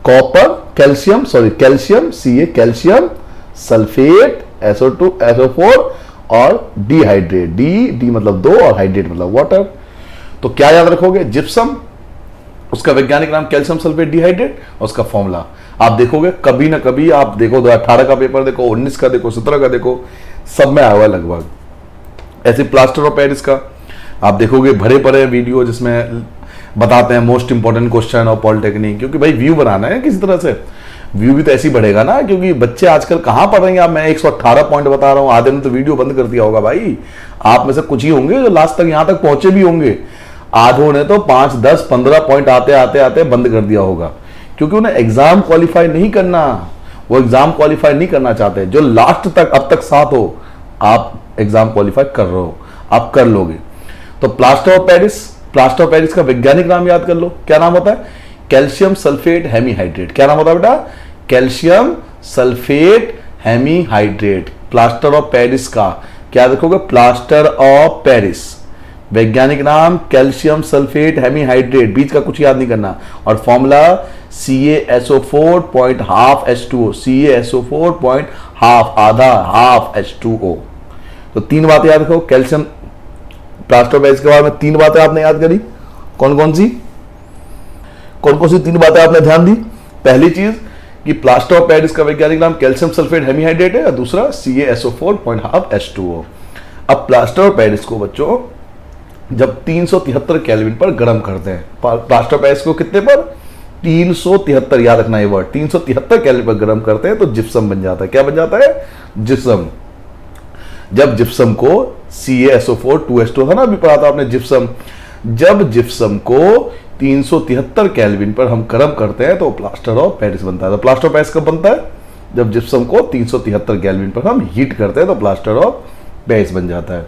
copper calcium calcium Ca calcium sulphate SO2 SO4 और डिहाइड्रेट, डी मतलब 2 और हाइड्रेट मतलब वाटर। तो क्या याद रखोगे, जिप्सम, उसका वैज्ञानिक नाम कैल्शियम सल्फेट डिहाइड्रेट, और उसका फॉर्मूला आप देखोगे कभी ना कभी, आप देखो 2018 का पेपर देखो, 19 का देखो, 17 का देखो, सब में आया हुआ लगभग। ऐसे प्लास्टर ऑफ पेरिस का आप देखोगे भरे पड़े वीडियो जिसमें बताते हैं most important question of polytechnic, क्योंकि भाई व्यू बनाना है किसी तरह से, व्यू भी तो ऐसी बढ़ेगा ना, क्योंकि बच्चे आजकल कहां पढ़ रहे हैं। आप मैं 118 पॉइंट बता रहा हूं, आधे ने तो वीडियो बंद कर दिया होगा भाई। आप में से कुछ ही होंगे जो लास्ट तक यहां तक पहुंचे भी होंगे, आधों ने तो 5 10 15 पॉइंट आते आते आते बंद कर दिया होगा, क्योंकि उन्हें एग्जाम क्वालिफाई नहीं करना, वो एग्जाम क्वालिफाई नहीं करना चाहते। जो लास्ट तक अब तक साथ हो, आप एग्जाम क्वालिफाई कर रहे हो, आप कर लोगे। तो plaster of Paris, plaster of Paris का वैज्ञानिक नाम याद कर लो, क्या नाम होता है, कैल्शियम सल्फेट हेमीहाइड्रेट। क्या नाम होता है बेटा, calcium sulphate hemihydrate. Plaster of Paris का क्या देखोगे, प्लास्टर ऑफ पेरिस, वैज्ञानिक नाम कैल्शियम सल्फेट हेमीहाइड्रेट, बीच का कुछ याद नहीं करना। और फॉर्मूला CaSO4.5H2O, CaSO4.5 आधा हाफ H2O। तो 3 बातें याद रखो, कैल्शियम प्लास्टर ऑफ पेरिस के बारे में 3 बातें आपने याद करी। कौन कौन सी 3 बातें आपने ध्यान दी। पहली चीज कि प्लास्टर ऑफ पेरिस का वैज्ञानिक नाम कैल्शियम सल्फेट हेमीहाइड्रेट है, और दूसरा CaSO4.5H2O। अब प्लास्टर ऑफ पेरिस को बच्चों जब 373 केल्विन पर गर्म करते हैं, प्लास्टर ऑफ पेरिस को कितने पर, 373, याद रखना ये वर्ड, 373 केल्विन पर गर्म करते हैं तो जिप्सम बन जाता है। क्या बन जाता है, जिप्सम। जब जिप्सम को CaSO4 2H2O था ना, अभी पढ़ा था आपने जिप्सम, जब जिप्सम को 373 केल्विन पर हम गर्म करते हैं तो प्लास्टर ऑफ पेरिस बनता है। तो प्लास्टर ऑफ पेरिस कब बनता है, जब जिप्सम को 373 केल्विन पर हम हीट करते हैं तो प्लास्टर ऑफ पेरिस बन जाता है।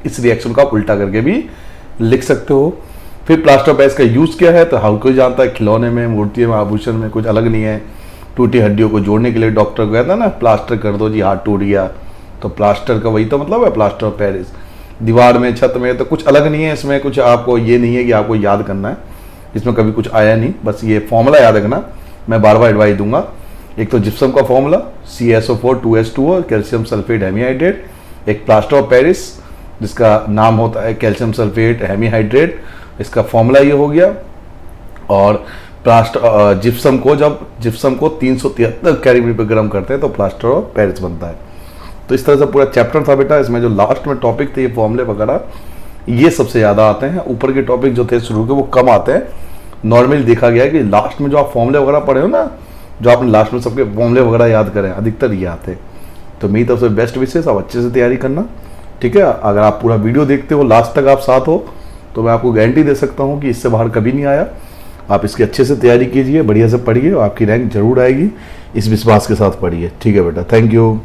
इस रिएक्शन को आप उल्टा करके भी लिख सकते हो। फिर प्लास्टर ऑफ पेरिस का यूज क्या है, तो हर कोई जानता है, खिलौने में, मूर्तियों में, आभूषण में, कुछ अलग नहीं है। टूटी हड्डियों को जोड़ने के लिए डॉक्टर को कहता है ना, प्लास्टर कर दो जी, हाथ टूट गया, तो प्लास्टर का वही तो मतलब है प्लास्टर ऑफ पेरिस। दीवार में, छत में, तो कुछ अलग नहीं है इसमें, कुछ आपको ये नहीं है कि आपको याद करना है, इसमें कभी कुछ आया नहीं, बस ये फॉर्मूला याद रखना। मैं बार बार एडवाइस दूंगा, एक तो जिप्सम का formula CaSO4 2H2O calcium sulphate hemihydrate, एक प्लास्टर ऑफ पेरिस जिसका नाम होता है कैल्शियम सल्फेट हेमीहाइड्रेट, इसका फॉर्मूला ये हो गया। और जिप्सम को जब जिप्सम को 373 केल्विन पर गर्म करते हैं तो प्लास्टर ऑफ पेरिस बनता है। तो इस तरह से पूरा चैप्टर था बेटा, इसमें जो लास्ट में टॉपिक थे ये फॉर्मूले वगैरह ये सबसे ज़्यादा आते हैं, ऊपर के टॉपिक जो थे शुरू के वो कम आते हैं। नॉर्मली देखा गया है कि लास्ट में जो आप फॉर्मूले वगैरह पढ़े हो ना, जो आपने लास्ट में सबके फॉर्मूले वगैरह याद करें, अधिकतर ये आते हैं। तो मेरी तरफ से बेस्ट विशेष, आप अच्छे से तैयारी करना, ठीक है। अगर आप पूरा वीडियो देखते हो, लास्ट तक आप साथ हो, तो मैं आपको गारंटी दे सकता हूँ कि इससे बाहर कभी नहीं आया। आप इसकी अच्छे से तैयारी कीजिए, बढ़िया से पढ़िए, आपकी रैंक जरूर आएगी, इस विश्वास के साथ पढ़िए, ठीक है बेटा। Thank you.